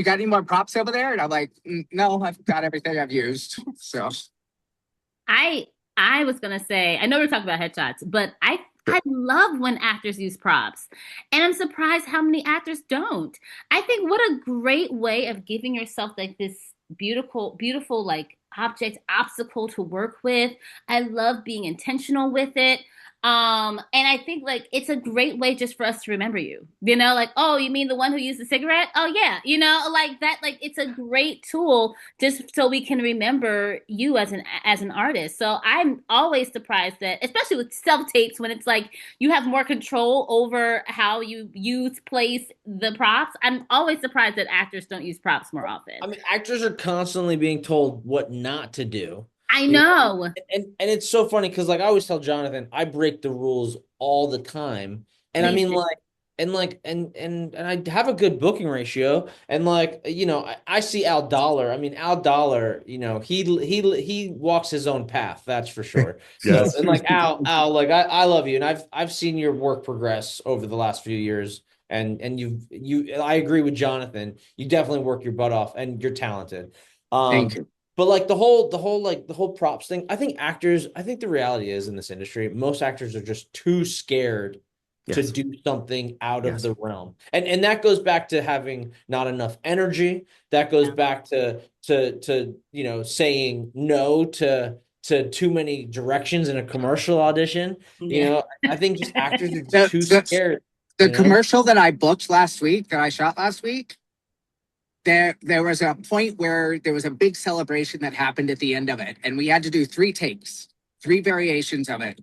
got any more props over there? And I'm like, no, I've got everything I've used. So I I was gonna say, I know we're talking about headshots, but I love when actors use props. And I'm surprised how many actors don't. I think what a great way of giving yourself like this beautiful like object obstacle to work with. I love being intentional with it. And I think like it's a great way just for us to remember you. You know, like, oh, you mean the one who used the cigarette? Oh yeah, you know, like that, like it's a great tool just so we can remember you as an artist. So I'm always surprised that, especially with self tapes, when it's like you have more control over how you use place the props. I'm always surprised that actors don't use props more often. I mean, actors are constantly being told what not to do. I You know, know. and it's so funny because like I always tell Jonathan, I break the rules all the time. And I Please mean do. and I have a good booking ratio. And like, I see Al Dollar. I mean, Al Dollar, he walks his own path, that's for sure. So Yes. and like Al, like I love you and I've seen your work progress over the last few years. And I agree with Jonathan. You definitely work your butt off and you're talented. thank you. But like the whole props thing, I think the reality is in this industry, most actors are just too scared to Yes. do something out of Yes. the realm. And that goes back to having not enough energy. That goes Yeah. back to saying no to too many directions in a commercial audition. Yeah. I think just actors are just The, too the, scared, the you know? commercial that I booked last week, that I shot last week, there was a point where there was a big celebration that happened at the end of it, and we had to do three takes, three variations of it.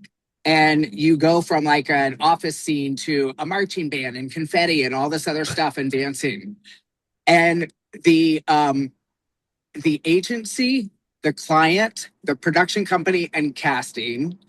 And you go from like an office scene to a marching band and confetti and all this other stuff and dancing. And the agency, the client, the production company, and casting,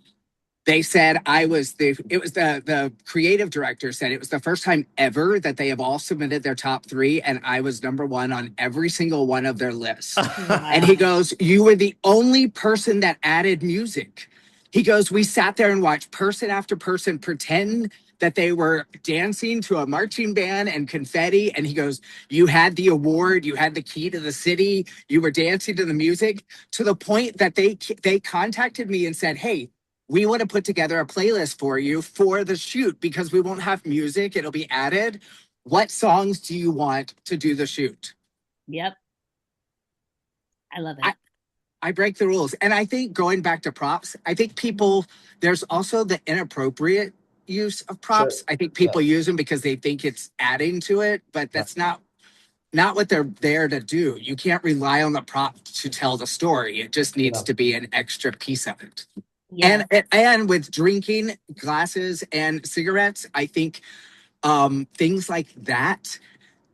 they said the creative director said it was the first time ever that they have all submitted their top three, and I was number one on every single one of their lists. And he Wow. goes, "You were the only person that added music." He goes, "We sat there and watched person after person pretend that they were dancing to a marching band and confetti." And he goes, "You had the award, you had the key to the city, you were dancing to the music," to the point that they contacted me and said, "Hey, we want to put together a playlist for you for the shoot because we won't have music. It'll be added. What songs do you want to do the shoot?" Yep. I love I, it. I break the rules. And I think going back to props, I think there's also the inappropriate use of Sure. props. I think Yeah. people use them because they think it's adding to it, but that's not what they're there to do. You can't rely on the prop to tell the story. It just needs Yeah. to be an extra piece of it. Yeah. And with drinking glasses and cigarettes, I think things like that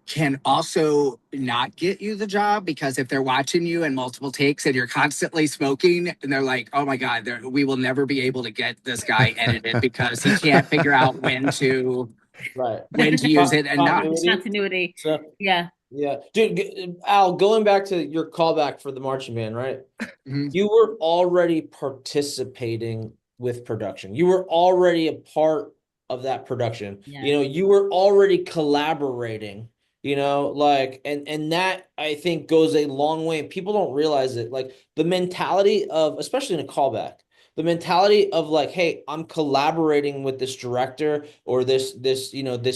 can also not get you the job, because if they're watching you in multiple takes and you're constantly smoking and they're like, "Oh my God, we will never be able to get this guy edited because he can't figure out Right. when to use it and not." Continuity. Continuity. So Yeah. yeah, dude, Al, going back to your callback for the marching band, right? Mhm. You were already participating with production. You were already a part of that production. Yeah. You were already collaborating, like and that I think goes a long way. And people don't realize it. Like the mentality of, especially in a callback, the mentality of like, hey, I'm collaborating with this director or this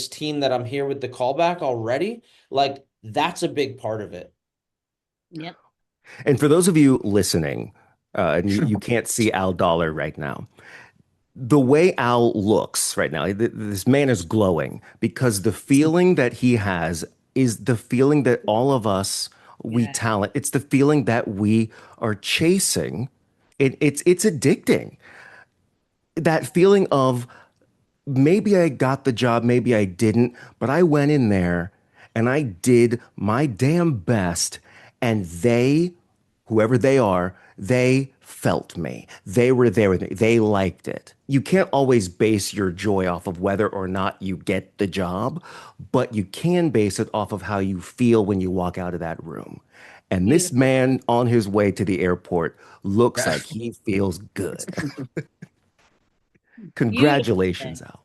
team that I'm here with the callback already. Like That's a big part of it. Yep. And for those of you listening, and you can't see Al Dollar right now, the way Al looks right now, this man is glowing because the feeling that he has is the feeling that all of us, we Yeah. talent, it's the feeling that we are chasing. It's addicting. That feeling of maybe I got the job, maybe I didn't, but I went in there and I did my damn best. And they, whoever they are, they felt me. They were there with me. They liked it. You can't always base your joy off of whether or not you get the job, but you can base it off of how you feel when you walk out of that room. And this Beautiful. man on his way to the airport looks like he feels good. Beautiful. Congratulations, Al.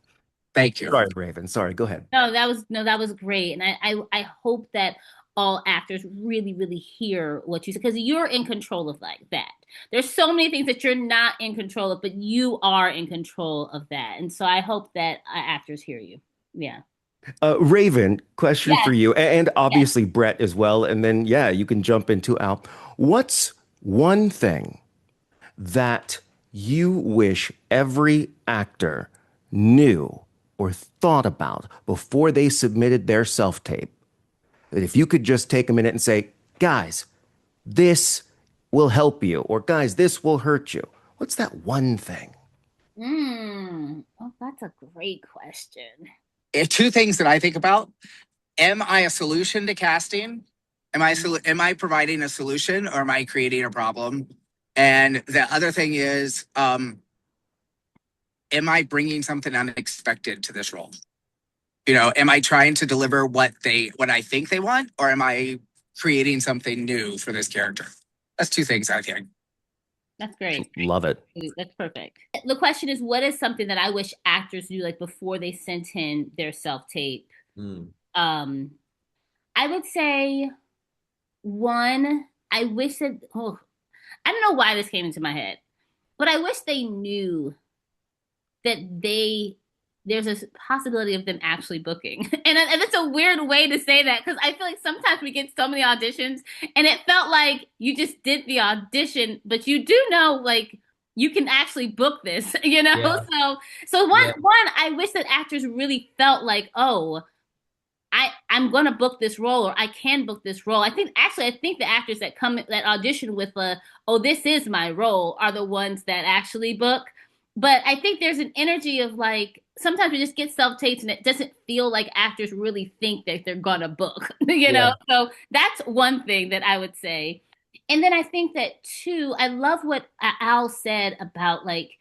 Thank you. Sorry, Rhavynn. Sorry, go ahead. No, that was great. And I hope that all actors really, really hear what you say, because you're in control of like that. There's so many things that you're not in control of, but you are in control of that. And so I hope that actors hear you. Yeah. Rhavynn, question for Yes. you, and Yes. obviously Brett as well. And then, yeah, you can jump into Al. What's one thing that you wish every actor knew or thought about before they submitted their self tape? That if you could just take a minute and say, guys, this will help you, or guys, this will hurt you. What's that one thing? Oh, that's a great question. Two things that I think about. Am I a solution to casting? Am I providing a solution, or am I creating a problem? And the other thing is, am I bringing something unexpected to this role? Am I trying to deliver what I think they want, or am I creating something new for this character? That's two things I think. That's great. Love it. That's perfect. The question is, what is something that I wish actors knew like before they sent in their self tape? Mm. I would say one, I wish that, oh, I don't know why this came into my head, but I wish they knew that there's a possibility of them actually booking. And it's a weird way to say that because I feel like sometimes we get so many auditions and it felt like you just did the audition, but you do know like you can actually book this, you know? Yeah. So Yeah. one, I wish that actors really felt like, oh, I'm gonna book this role or I can book this role. I think the actors that audition with oh, this is my role are the ones that actually book. But I think there's an energy of like sometimes we just get self tapes and it doesn't feel like actors really think that they're gonna book, you know? Yeah. So that's one thing that I would say. And then I think that too, I love what Al said about like,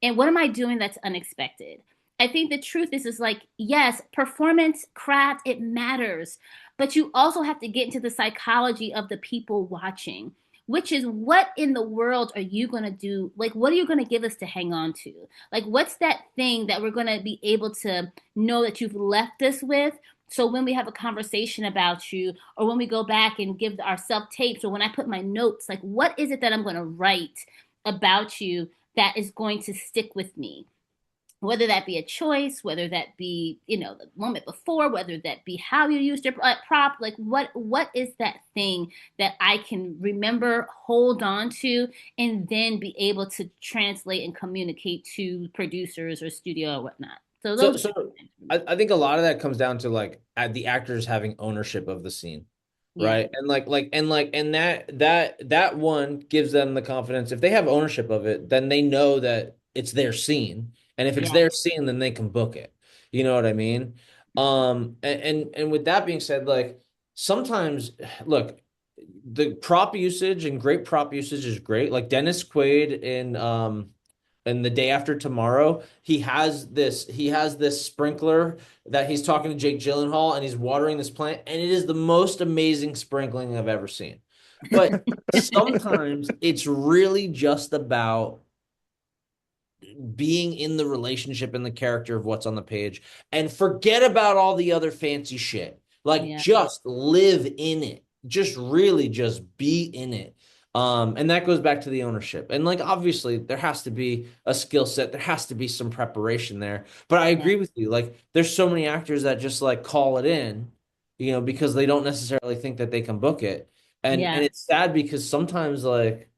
and what am I doing that's unexpected? I think the truth is like, yes, performance, craft, it matters, but you also have to get into the psychology of the people watching, which is what in the world are you going to do? Like, what are you going to give us to hang on to? Like, what's that thing that we're going to be able to know that you've left us with? So when we have a conversation about you, or when we go back and give our self tapes, or when I put my notes, like, what is it that I'm going to write about you that is going to stick with me? Whether that be a choice, whether that be, you know, the moment before, whether that be how you used your prop, like what is that thing that I can remember, hold on to, and then be able to translate and communicate to producers or studio or whatnot. So So, those so I think a lot of that comes down to like the actors having ownership of the scene, yeah, right? And that one gives them the confidence. If they have ownership of it, then they know that it's their scene, and if it's yeah, their scene, then they can book it. You know what I mean? And with that being said, like sometimes, look, the prop usage and great prop usage is great. Like Dennis Quaid in and the day after tomorrow, he has this sprinkler that he's talking to Jake Gyllenhaal and he's watering this plant, and it is the most amazing sprinkling I've ever seen. But sometimes it's really just about being in the relationship and the character of what's on the page and forget about all the other fancy shit. Like yeah, just live in it. Just really just be in it. And that goes back to the ownership. And like obviously there has to be a skill set, there has to be some preparation there. But I yeah, agree with you. Like there's so many actors that just like call it in because they don't necessarily think that they can book it. And Yeah. it's sad because sometimes like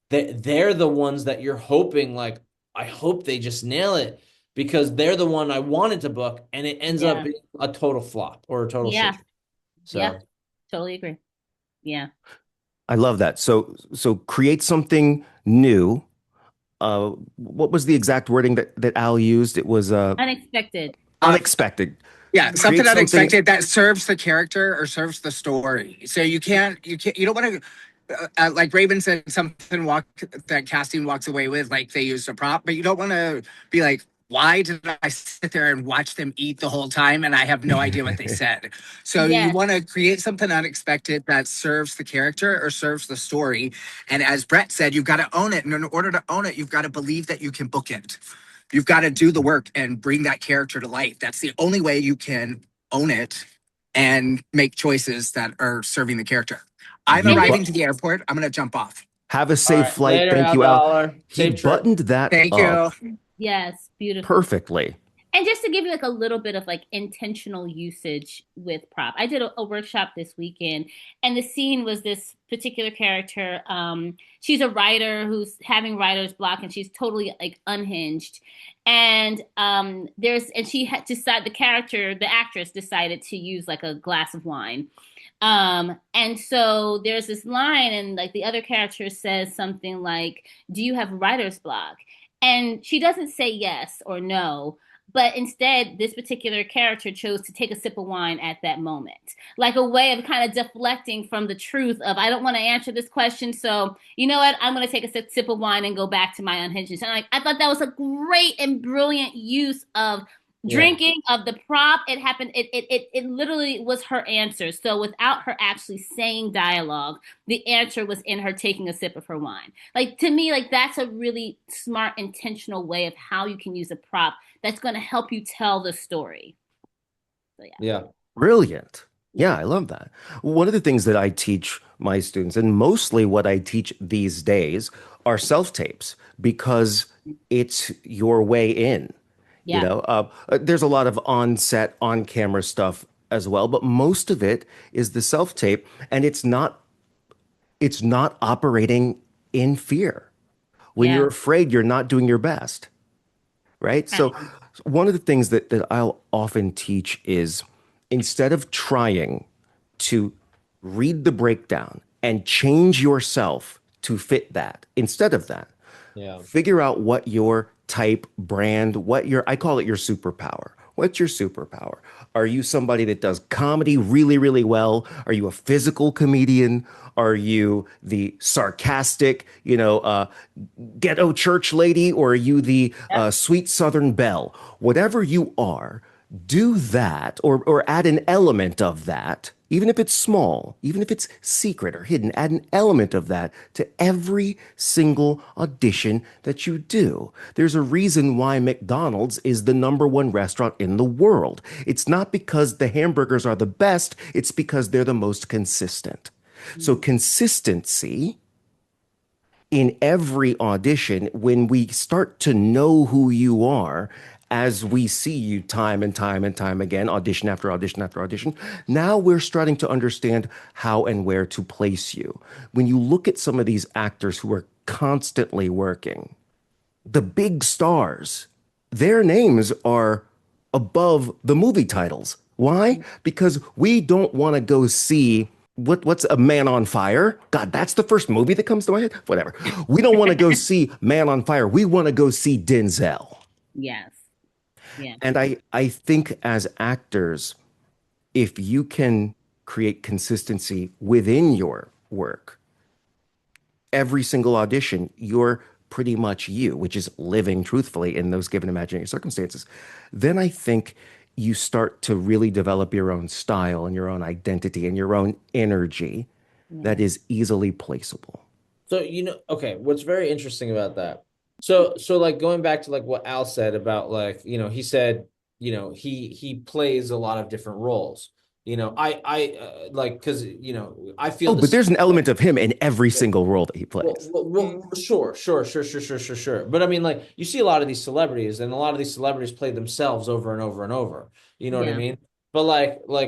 they're the ones that you're hoping like I hope they just nail it because they're the one I wanted to book and it ends up Yeah. being a total flop or a total shit Yeah. show. Yeah. So Totally agree. Yeah. I love that. So create something new. What was the exact wording that Al used? It was Unexpected. Uh, unexpected. yeah, Create something something. unexpected that serves the character or serves the story. So you don't want to, like Rhavynn said, something that casting walks away with, like they used a prop, but you don't want to be like, why did I sit there and watch them eat the whole time and I have no idea what they said? So you Yes. want to create something unexpected that serves the character or serves the story. And as Brett said, you've got to own it. And in order to own it, you've got to believe that you can book it. You've got to do the work and bring that character to life. That's the only way you can own it and make choices that are serving the character. I'm You And just arriving to the airport. I'm going to jump off. have a all safe right, flight. later, Thank Al you, Al. Dollar. He Safe trip. buttoned that Thank up you. yes, beautiful. perfectly. And just to give you like a little bit of like intentional usage with prop, I did a workshop this weekend, and the scene was this particular character. She's a writer who's having writer's block, and she's totally like unhinged. And she had decided the actress decided to use like a glass of wine. And so there's this line, and like the other character says something like, "Do you have writer's block?" And she doesn't say yes or no, but instead, this particular character chose to take a sip of wine at that moment, like a way of kind of deflecting from the truth of, I don't want to answer this question. So, you know what? I'm going to take a sip of wine and go back to my unhingedness. And I thought that was a great and brilliant use of Yeah. drinking, of the prop. It happened. It literally was her answer. So without her actually saying dialogue, the answer was in her taking a sip of her wine. Like, to me, like that's a really smart, intentional way of how you can use a prop that's going to help you tell the story. So yeah. Yeah. Brilliant. Yeah, I love that. One of the things that I teach my students, and mostly what I teach these days, are self-tapes because it's your way in. You Yeah. know, there's a lot of on-set, on-camera stuff as well, but most of it is the self-tape, and it's not operating in fear. When Yeah. you're afraid, you're not doing your best, right? So Right. one of the things that I'll often teach is instead of trying to read the breakdown and change yourself to fit that, instead of that, Yeah. figure out what your type, brand, I call it your superpower. What's your superpower? Are you somebody that does comedy really, really well? Are you a physical comedian? Are you the sarcastic, ghetto church lady? Or are you the Yep. sweet Southern belle? Whatever you are, do that or add an element of that, even if it's small, even if it's secret or hidden, add an element of that to every single audition that you do. There's a reason why McDonald's is the #1 restaurant in the world. It's not because the hamburgers are the best, it's because they're the most consistent. So consistency in every audition, when we start to know who you are, as we see you time and time and time again, audition after audition after audition, now we're starting to understand how and where to place you. When you look at some of these actors who are constantly working, the big stars, their names are above the movie titles. Why? Because we don't want to go see what's A Man on Fire? God, that's the first movie that comes to my head. Whatever. We don't want to go see Man on Fire. We want to go see Denzel. Yes. Yeah. And I think as actors, if you can create consistency within your work, every single audition, you're pretty much you, which is living truthfully in those given imaginary circumstances, then I think you start to really develop your own style and your own identity and your own energy that Yeah. is easily placeable. So, okay, what's very interesting about that. So like going back to like what Al said about like, he said, he plays a lot of different roles. I like because I feel Oh, the but same there's an way. element of him in every single role that he plays. Sure. But I mean, like you see a lot of these celebrities, and a lot of these celebrities play themselves over and over and over. You know what I Yeah. mean? But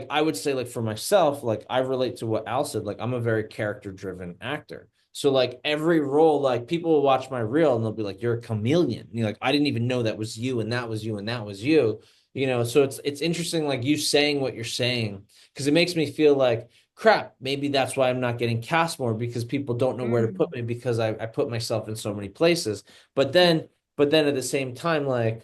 I would say like for myself, like I relate to what Al said. Like I'm a very character driven actor. So like every role, like people will watch my reel and they'll be like, "You're a chameleon." You're like, "I didn't even know that was you, and that was you, and that was you." So it's interesting, like you saying what you're saying, because it makes me feel like crap. Maybe that's why I'm not getting cast more because people don't know where to put Mm. me because I put myself in so many places. But then, but then at the same time, I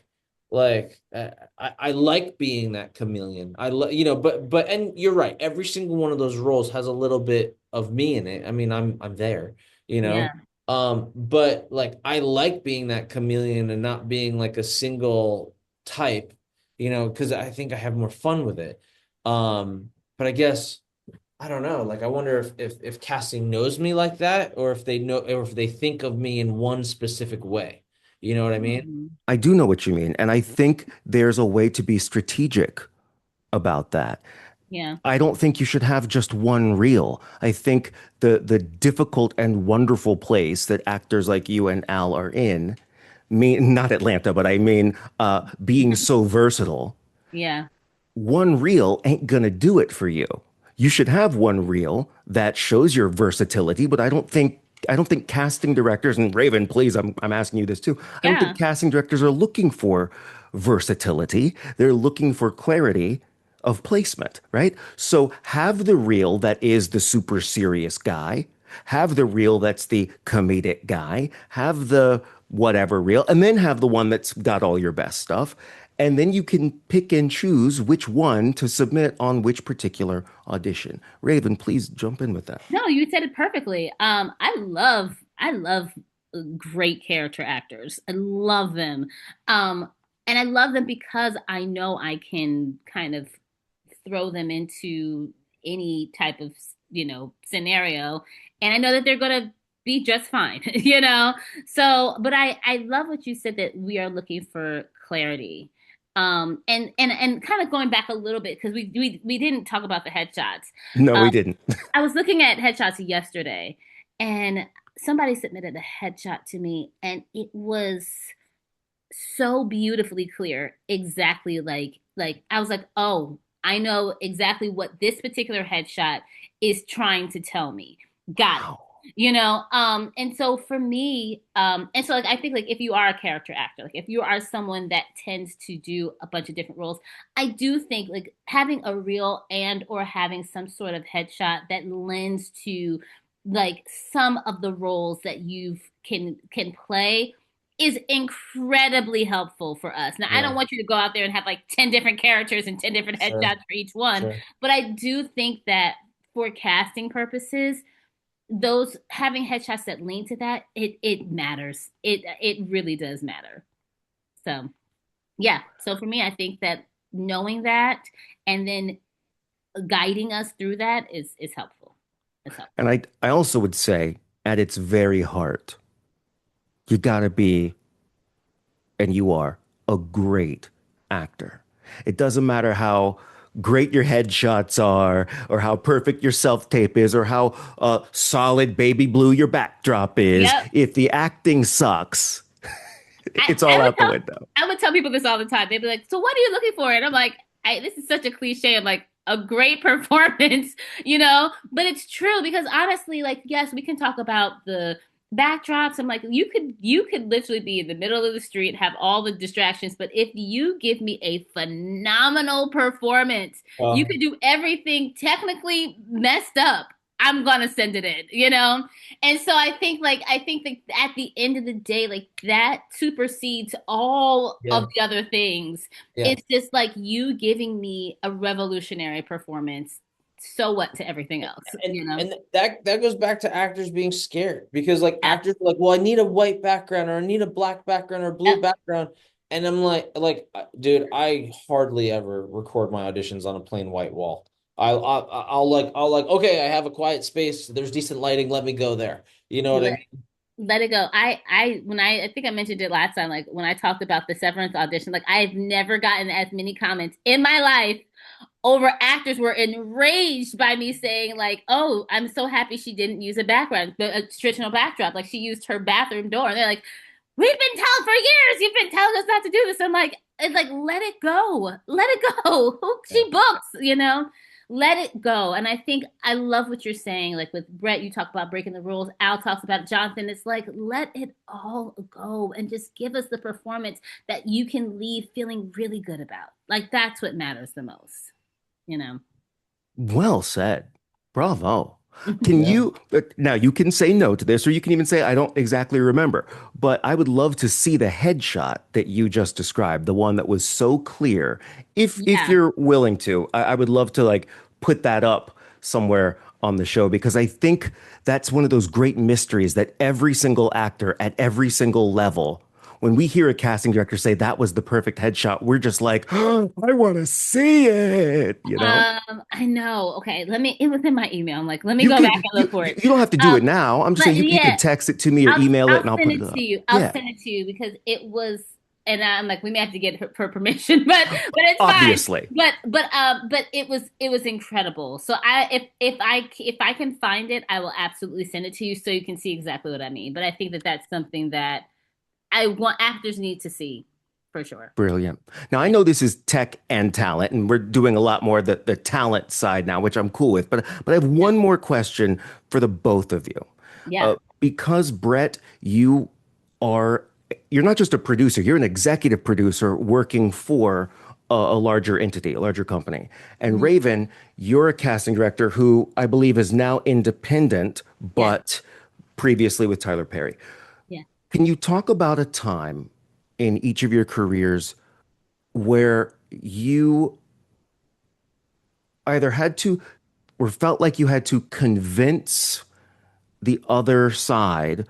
like being that chameleon. But and you're right. Every single one of those roles has a little bit of me in it. I mean, I'm there, you Yeah. know. But like I like being that chameleon and not being like a single type, because I think I have more fun with it. But I guess I don't know. Like I wonder if casting knows me like that, or if they know, or if they think of me in one specific way. You know what I mean? Mm. I do know what you mean. And I think there's a way to be strategic about that. Yeah. I don't think you should have just one reel. I think the difficult and wonderful place that actors like you and Al are in, mean not Atlanta, but I mean being so versatile, Yeah. one reel ain't gonna do it for you. You should have one reel that shows your versatility, but I don't think casting directors, and Rhavynn, please, I'm asking you this too. I don't Yeah. think casting directors are looking for versatility. They're looking for clarity of placement, right? So have the reel that is the super serious guy, have the reel that's the comedic guy, have the whatever reel, and then have the one that's got all your best stuff. And then you can pick and choose which one to submit on which particular audition. Rhavynn, please jump in with that. No, you said it perfectly. I love great character actors. I love them. And I love them because I know I can kind of throw them into any type of, scenario, and I know that they're going to be just fine, So, but I love what you said, that we are looking for clarity. And kind of going back a little bit, because we didn't talk about the headshots. No, Um, we didn't. I was looking at headshots yesterday, and somebody submitted a headshot to me, and it was so beautifully clear, exactly like I was like, "Oh, I know exactly what this particular headshot is trying to tell me." Got it. Wow. And so for me, and so like I think, like if you are a character actor, like if you are someone that tends to do a bunch of different roles, I do think like having a reel and or having some sort of headshot that lends to like some of the roles that you can play is incredibly helpful for us. Now, I don't Yeah, want you to go out there and have like 10 different characters and 10 different sure, headshots for each one, sure. but I do think that for casting purposes, those having headshots that lean to that, it matters. It really does matter. So, yeah. So for me, I think that knowing that and then guiding us through that is helpful. It's helpful. And I also would say, at its very heart, you gotta be, and you are, a great actor. It doesn't matter how great your headshots are, or how perfect your self tape is, or how solid baby blue your backdrop is. Yep. If the acting sucks, I, it's I all would out the tell window. I would tell people this all the time. They'd be like, "So what are you looking for?" And I'm like, "This is such a cliche. I'm like, a great performance, But it's true, because honestly, like, yes, we can talk about the backdrops. I'm like, you could literally be in the middle of the street, have all the distractions, but if you give me a phenomenal performance, you Well, could do everything technically messed up. I'm gonna send it in. And so I think that at the end of the day, like that supersedes all of yeah, the other things. yeah. It's just like you giving me a revolutionary performance. So what to everything else? And that goes back to actors being scared because like Yeah. actors are like, well, I need a white background or I need a black background or a blue Yep. background. And I'm like, dude, I hardly ever record my auditions on a plain white wall. I'll okay, I have a quiet space. There's decent lighting. Let me go there. You know what I Let, mean? let it go. I think I mentioned it last time, like when I talked about the Severance audition, like I've never gotten as many comments in my life over actors were enraged by me saying like, "Oh, I'm so happy she didn't use a traditional backdrop. Like she used her bathroom door." And they're like, "We've been telling for years. You've been telling us not to do this." I'm like, it's like let it go. Let it go. Yeah. She books, let it go. And I think I love what you're saying. Like with Brett, you talk about breaking the rules. Al talks about Jonathan. It's like let it all go and just give us the performance that you can leave feeling really good about. Like that's what matters the most, you know. Well said. Bravo. Can Mhm. Yeah. you now you can say no to this, or you can even say I don't exactly remember, but I would love to see the headshot that you just described, the one that was so clear. If Yeah. you're willing to, I would love to like put that up somewhere on the show because I think that's one of those great mysteries that every single actor at every single level, when we hear a casting director say that was the perfect headshot, we're just like, oh, I want to see it, you know? I know. Okay, it was in my email. I'm like, let me You go back can and look for it. you don't have to do Um, it now. I'm just but saying you yeah, could text it to me or I'll email it I'll and I'll send put it it to up. you. I'll Yeah, send it to you because it was, and I'm like, we may have to get her permission, but it's fine. obviously. But it was incredible. So if I can find it, I will absolutely send it to you so you can see exactly what I mean. But I think that that's something that I want actors need to see for sure. Brilliant. Now I Yeah, know this is tech and talent, and we're doing a lot more the talent side now, which I'm cool with. But I have yeah, one more question for the both of you. yeah, Because Brett, are you're not just a producer, you're an executive producer working for a larger entity, a larger company. And mhm, Rhavynn, you're a casting director who I believe is now independent, yeah, but previously with Tyler Perry. yeah. Can you talk about a time in each of your careers where you either had to or felt like you had to convince the other side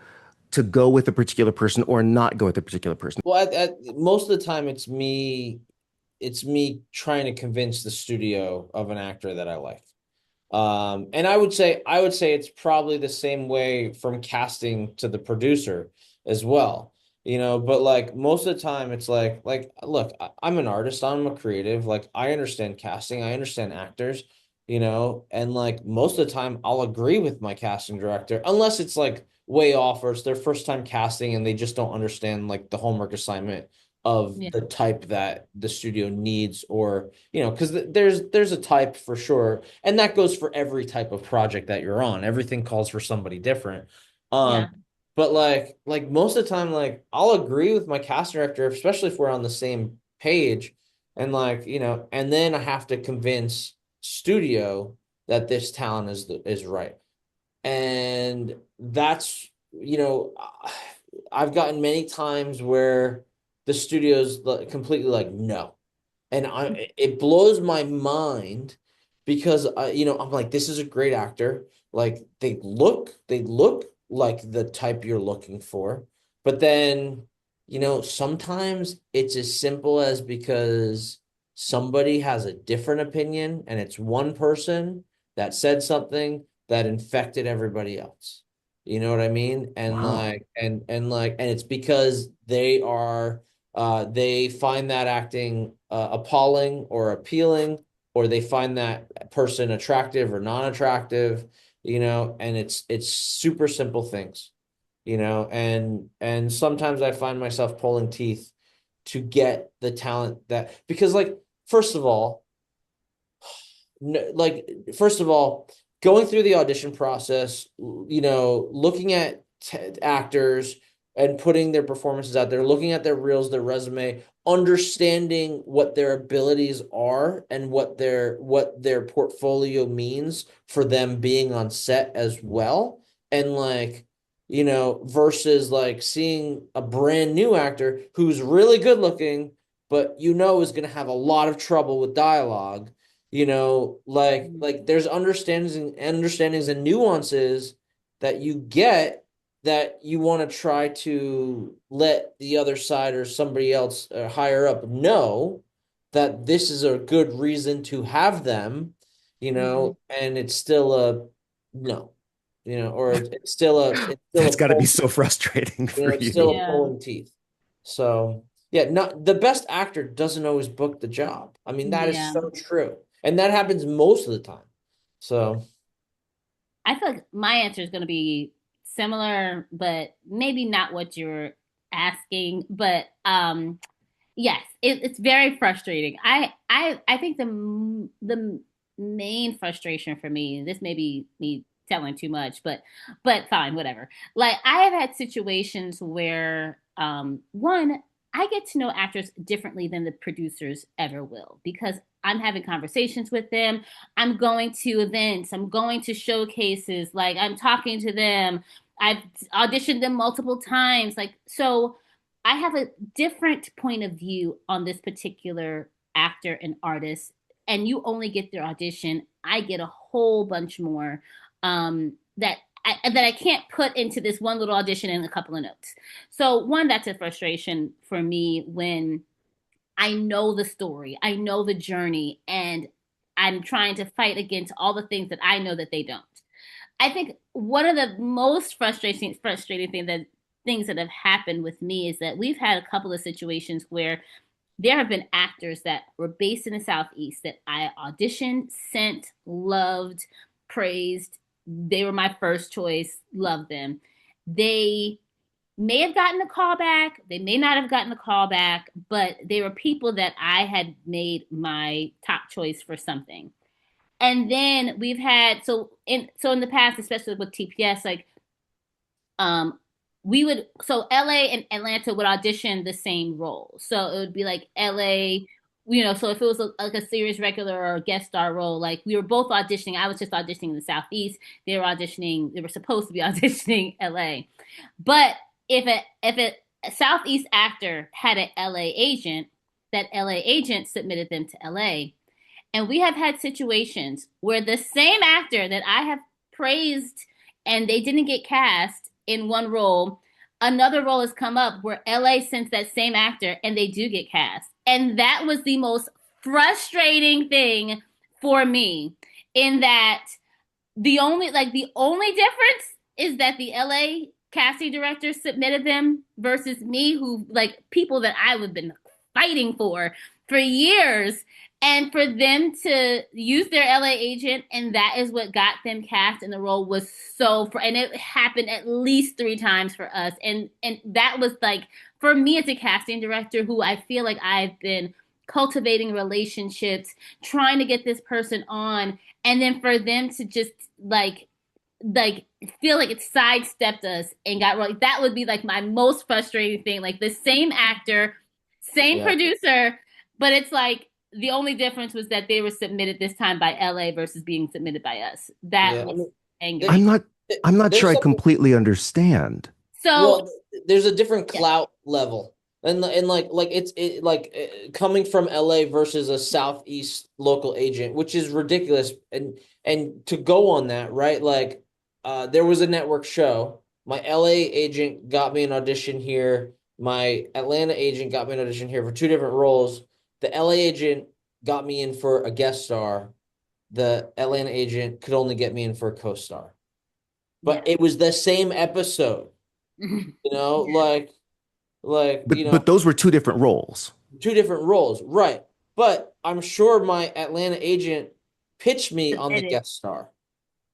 to go with a particular person or not go with a particular person? Well, most of the time it's me trying to convince the studio of an actor that I like. And I would say it's probably the same way from casting to the producer as well. But like most of the time it's like look, I'm an artist, I'm a creative, like I understand casting, I understand actors, and like most of the time I'll agree with my casting director unless it's like way off or it's their first time casting and they just don't understand like the homework assignment of Yeah. the type that the studio needs, or because there's a type for sure, and that goes for every type of project that you're on. Everything calls for somebody different. Yeah. But like most of the time, like I'll agree with my cast director, especially if we're on the same page, and like and then I have to convince studio that this talent is right. And that's, I've gotten many times where the studio's completely like, no. And it blows my mind because I'm like, this is a great actor. Like they look like the type you're looking for. But then, sometimes it's as simple as because somebody has a different opinion and it's one person that said something that infected everybody else. You know what I mean? And Wow. and it's because they find that acting appalling or appealing, or they find that person attractive or non-attractive, and it's super simple things, and sometimes I find myself pulling teeth to get the talent that, because like first of all, like first of all, going through the audition process, looking at actors and putting their performances out there, looking at their reels, their resume, understanding what their abilities are and what their portfolio means for them being on set as well. And like, versus like seeing a brand new actor who's really good looking, but is going to have a lot of trouble with dialogue, like there's understandings and nuances that you get, that you want to try to let the other side or somebody else higher up know that this is a good reason to have them, Mhm. and it's still a no, or it's still That's a got to be pull, so frustrating for it's still you. a Yeah. pulling teeth. So yeah, not the best actor doesn't always book the job. I mean, that is Yeah. so true. And that happens most of the time. So I feel like my answer is going to be similar, but maybe not what you're asking. But Yes, it's very frustrating. I think the main frustration for me, this may be me telling too much, but fine, whatever. Like I have had situations where one, I get to know actors differently than the producers ever will because I'm having conversations with them. I'm going to events, I'm going to showcases, like I'm talking to them. I've auditioned them multiple times. Like so I have a different point of view on this particular actor and artist, and you only get their audition. I get a whole bunch more that I can't put into this one little audition and a couple of notes. So one, that's a frustration for me when I know the story, I know the journey, and I'm trying to fight against all the things that I know that they don't. I think one of the most frustrating things that have happened with me is that we've had a couple of situations where there have been actors that were based in the Southeast that I auditioned, sent, loved, praised. They were my first choice, loved them. They may have gotten a call back, they may not have gotten a call back, but they were people that I had made my top choice for something. And then we've had in the past, especially with TPS, like um we would so LA and Atlanta would audition the same role. So it would be like LA, so if it was like a series regular or a guest star role, like we were both auditioning. I was just auditioning in the Southeast. They were supposed to be auditioning LA. But if a Southeast actor had an LA agent, that LA agent submitted them to LA. And we have had situations where the same actor that I have praised and they didn't get cast in one role, another role has come up where LA sends that same actor and they do get cast. And that was the most frustrating thing for me in that the only difference is that the LA casting director submitted them versus me, who like people that I would have been fighting for years, and for them to use their LA agent and that is what got them cast in the role was and it happened at least 3 times for us, and that was like for me as a casting director who I feel like I've been cultivating relationships, trying to get this person on, and then for them to just like feel like it sidestepped us and got like that would be like my most frustrating thing. Like the same actor, same Yeah. producer, but it's like the only difference was that they were submitted this time by LA versus being submitted by us. That Yeah. I was mean, angry. I'm not I'm not there's sure I something. completely understand. So Well, there's a different yeah, clout level. And like coming from LA versus a Southeast local agent, which is ridiculous. And to go on that, right? Like there was a network show. My LA agent got me an audition here. My Atlanta agent got me an audition here for 2 different roles. The LA agent got me in for a guest star. The Atlanta agent could only get me in for a co-star. yeah. But it was the same episode, Yeah. like, But those were two different roles. 2 different roles, right? But I'm sure my Atlanta agent pitched me on the Submitted. guest star.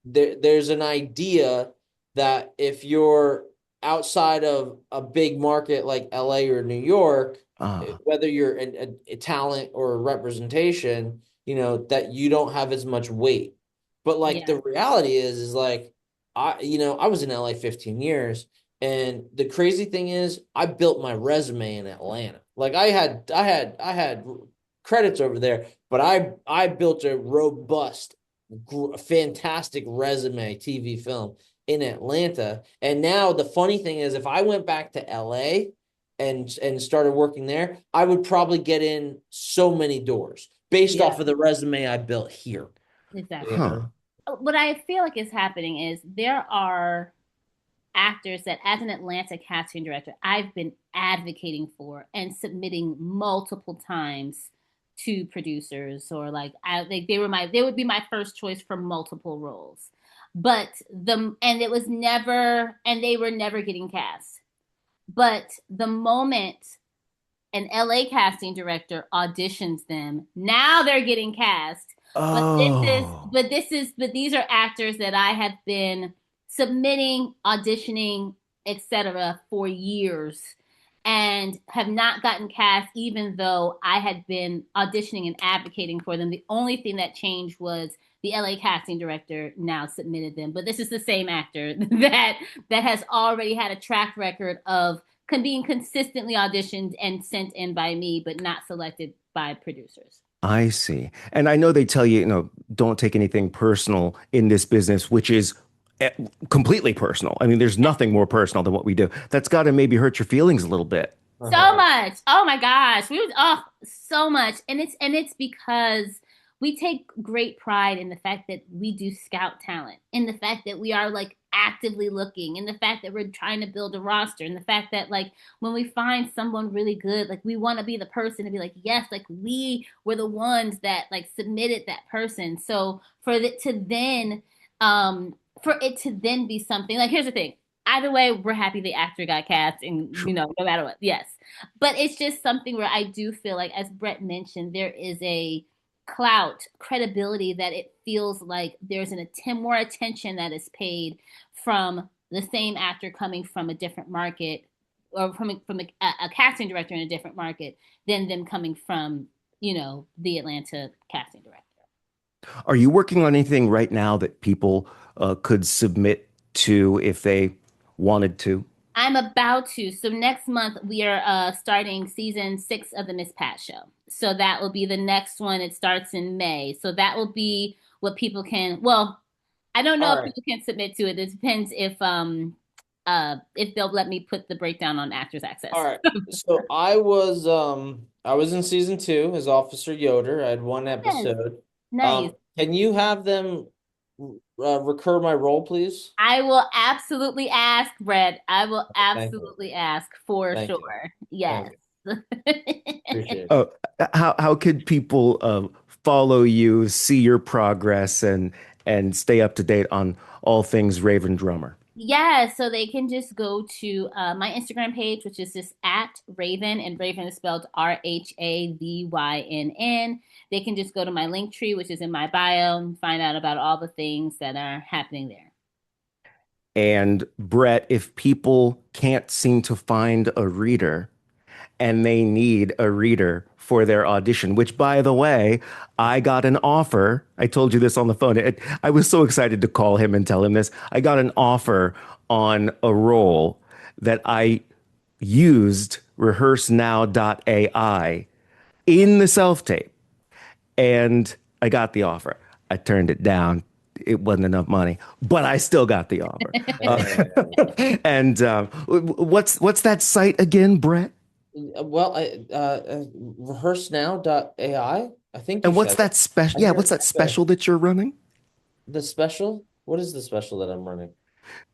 There's an idea that if you're outside of a big market like LA or New York, Ah, whether you're a talent or a representation, that you don't have as much weight. But like Yeah. the reality is like I was in LA 15 years, and the crazy thing is I built my resume in Atlanta. Like I had credits over there, but I built a robust, fantastic resume TV film in Atlanta. And now the funny thing is, if I went back to LA and started working there, I would probably get in so many doors based Yeah. off of the resume I built here. You Exactly. huh. know? What I feel like is happening is there are actors that, as an Atlanta casting director, I've been advocating for and submitting multiple times to producers, or like they would be my first choice for multiple roles. But they were never getting cast. But the moment an LA casting director auditions them, now they're getting cast. But Oh. these are actors that I have been submitting, auditioning, etc. for years. and have not gotten cast, even though I had been auditioning and advocating for them. The only thing that changed was the LA casting director now submitted them. But this is the same actor that has already had a track record of being consistently auditioned and sent in by me, but not selected by producers. I see. And I know they tell you, don't take anything personal in this business, which is eh, completely personal. I mean, there's nothing more personal than what we do. That's got to maybe hurt your feelings a little bit. So much. Oh my gosh. We was so much. And it's because we take great pride in the fact that we do scout talent, in the fact that we are like actively looking, in the fact that we're trying to build a roster, in the fact that like when we find someone really good, like we want to be the person to be like, yes, like we were the ones that like submitted that person. So for it to then be something like, here's the thing. Either way, we're happy the actor got cast, and no matter what, yes. But it's just something where I do feel like, as Brett mentioned, there is a clout, credibility that it feels like there's more attention that is paid from the same actor coming from a different market, or from a casting director in a different market, than them coming from the Atlanta casting director. Are you working on anything right now that people could submit to if they wanted to? I'm about to. So next month we are starting season 6 of the Miss Pat Show. So that will be the next one. It starts in May. So that will be what people can. Well, I don't know All if right. people can submit to it. It depends if they'll let me put the breakdown on Actors Access. All right. So I was in season 2 as Officer Yoder. I had one Yes, episode. nice. Can you have them recur my role, please? I will absolutely ask, Brett. I will Thank you. absolutely ask for Thank you. sure. Thank Yes. you. Appreciate it. Oh, how could people follow you, see your progress, and stay up to date on all things Rhavynn Drummer? Yeah, so they can just go to my Instagram page, which is just at Rhavynn, and Rhavynn is spelled Rhavynn. They can just go to my link tree, which is in my bio, and find out about all the things that are happening there. And Brett, if people can't seem to find a reader and they need a reader for their audition, which, by the way, I got an offer. I told you this on the phone. I was so excited to call him and tell him this. I got an offer on a role that I used rehearsenow.ai in the self tape, and I got the offer. I turned it down. It wasn't enough money, but I still got the offer. And what's that site again, Brett? Well, rehearsenow.ai. I think And you what's said that special? Yeah, what's that special that you're running? the special. What is the special that I'm running?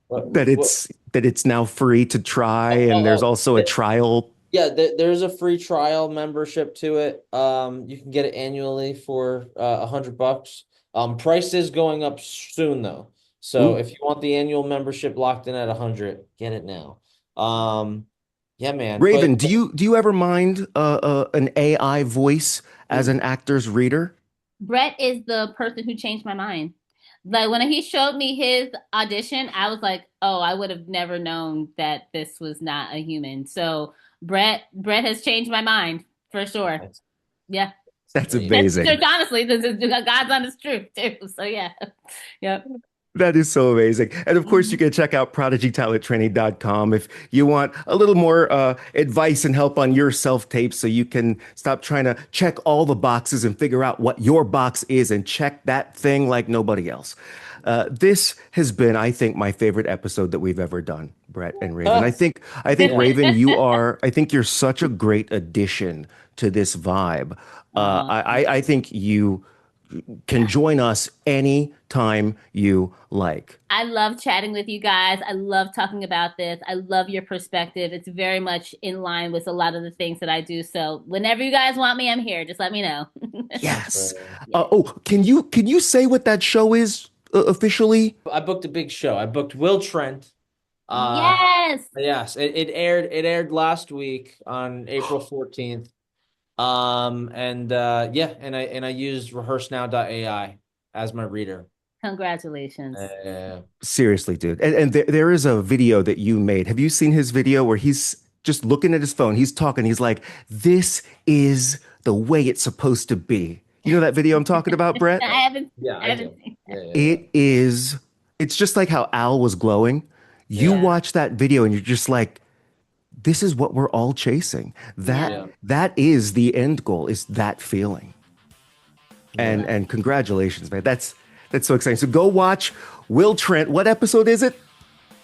That What? it's now free to try, and there's also a trial. Yeah, there's a free trial membership to it. You can get it annually for $100. Price is going up soon though. So Ooh. if you want the annual membership locked in at 100, get it now. Yeah, man. Rhavynn, do you ever mind an AI voice as an actor's reader? Brett is the person who changed my mind. Like when he showed me his audition, I was like, "Oh, I would have never known that this was not a human." So Brett has changed my mind for sure. That's Yeah, That's amazing. that's amazing. honestly, this is God's honest truth too. So yeah, yep. That is so amazing. And of course, you can check out prodigytalenttraining.com if you want a little more advice and help on your self tape so you can stop trying to check all the boxes and figure out what your box is and check that thing like nobody else. This has been, I think, my favorite episode that we've ever done, Brett and Rhavynn. I think Yeah. Rhavynn, I think you're such a great addition to this vibe. I think you can join us anytime you like. I love chatting with you guys. I love talking about this. I love your perspective. It's very much in line with a lot of the things that I do. So whenever you guys want me, I'm here. Just let me know. Yes. Yeah. Oh, can you say what that show is officially? I booked a big show. I booked Will Trent. Yes. Yes, it aired last week on April 14th. And I used rehearsenow.ai as my reader. Congratulations. Uh, Seriously, dude. And there is a video that you made. Have you seen his video where he's just looking at his phone. He's talking. He's like, this is the way it's supposed to be. You know that video I'm talking about, Brett? I haven't. Yeah, I haven't seen. It is. It's just like how Al was glowing. You Yeah. watch that video and you're just like, this is what we're all chasing. Yeah. That is the end goal, is that feeling. And congratulations, man. That's so exciting. So go watch Will Trent. What episode is it?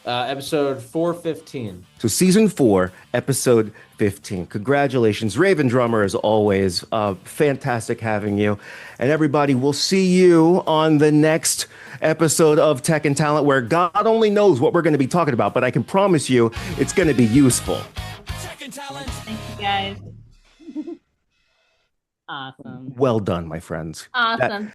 Episode 415. So season 4, episode 15. Congratulations, Rhavynn Drummer, as always. Fantastic having you. And everybody, we'll see you on the next episode of Tech and Talent, where God only knows what we're going to be talking about, but I can promise you it's going to be useful. Tech and talent. Thank you, guys. Awesome. Well done, my friends. Awesome.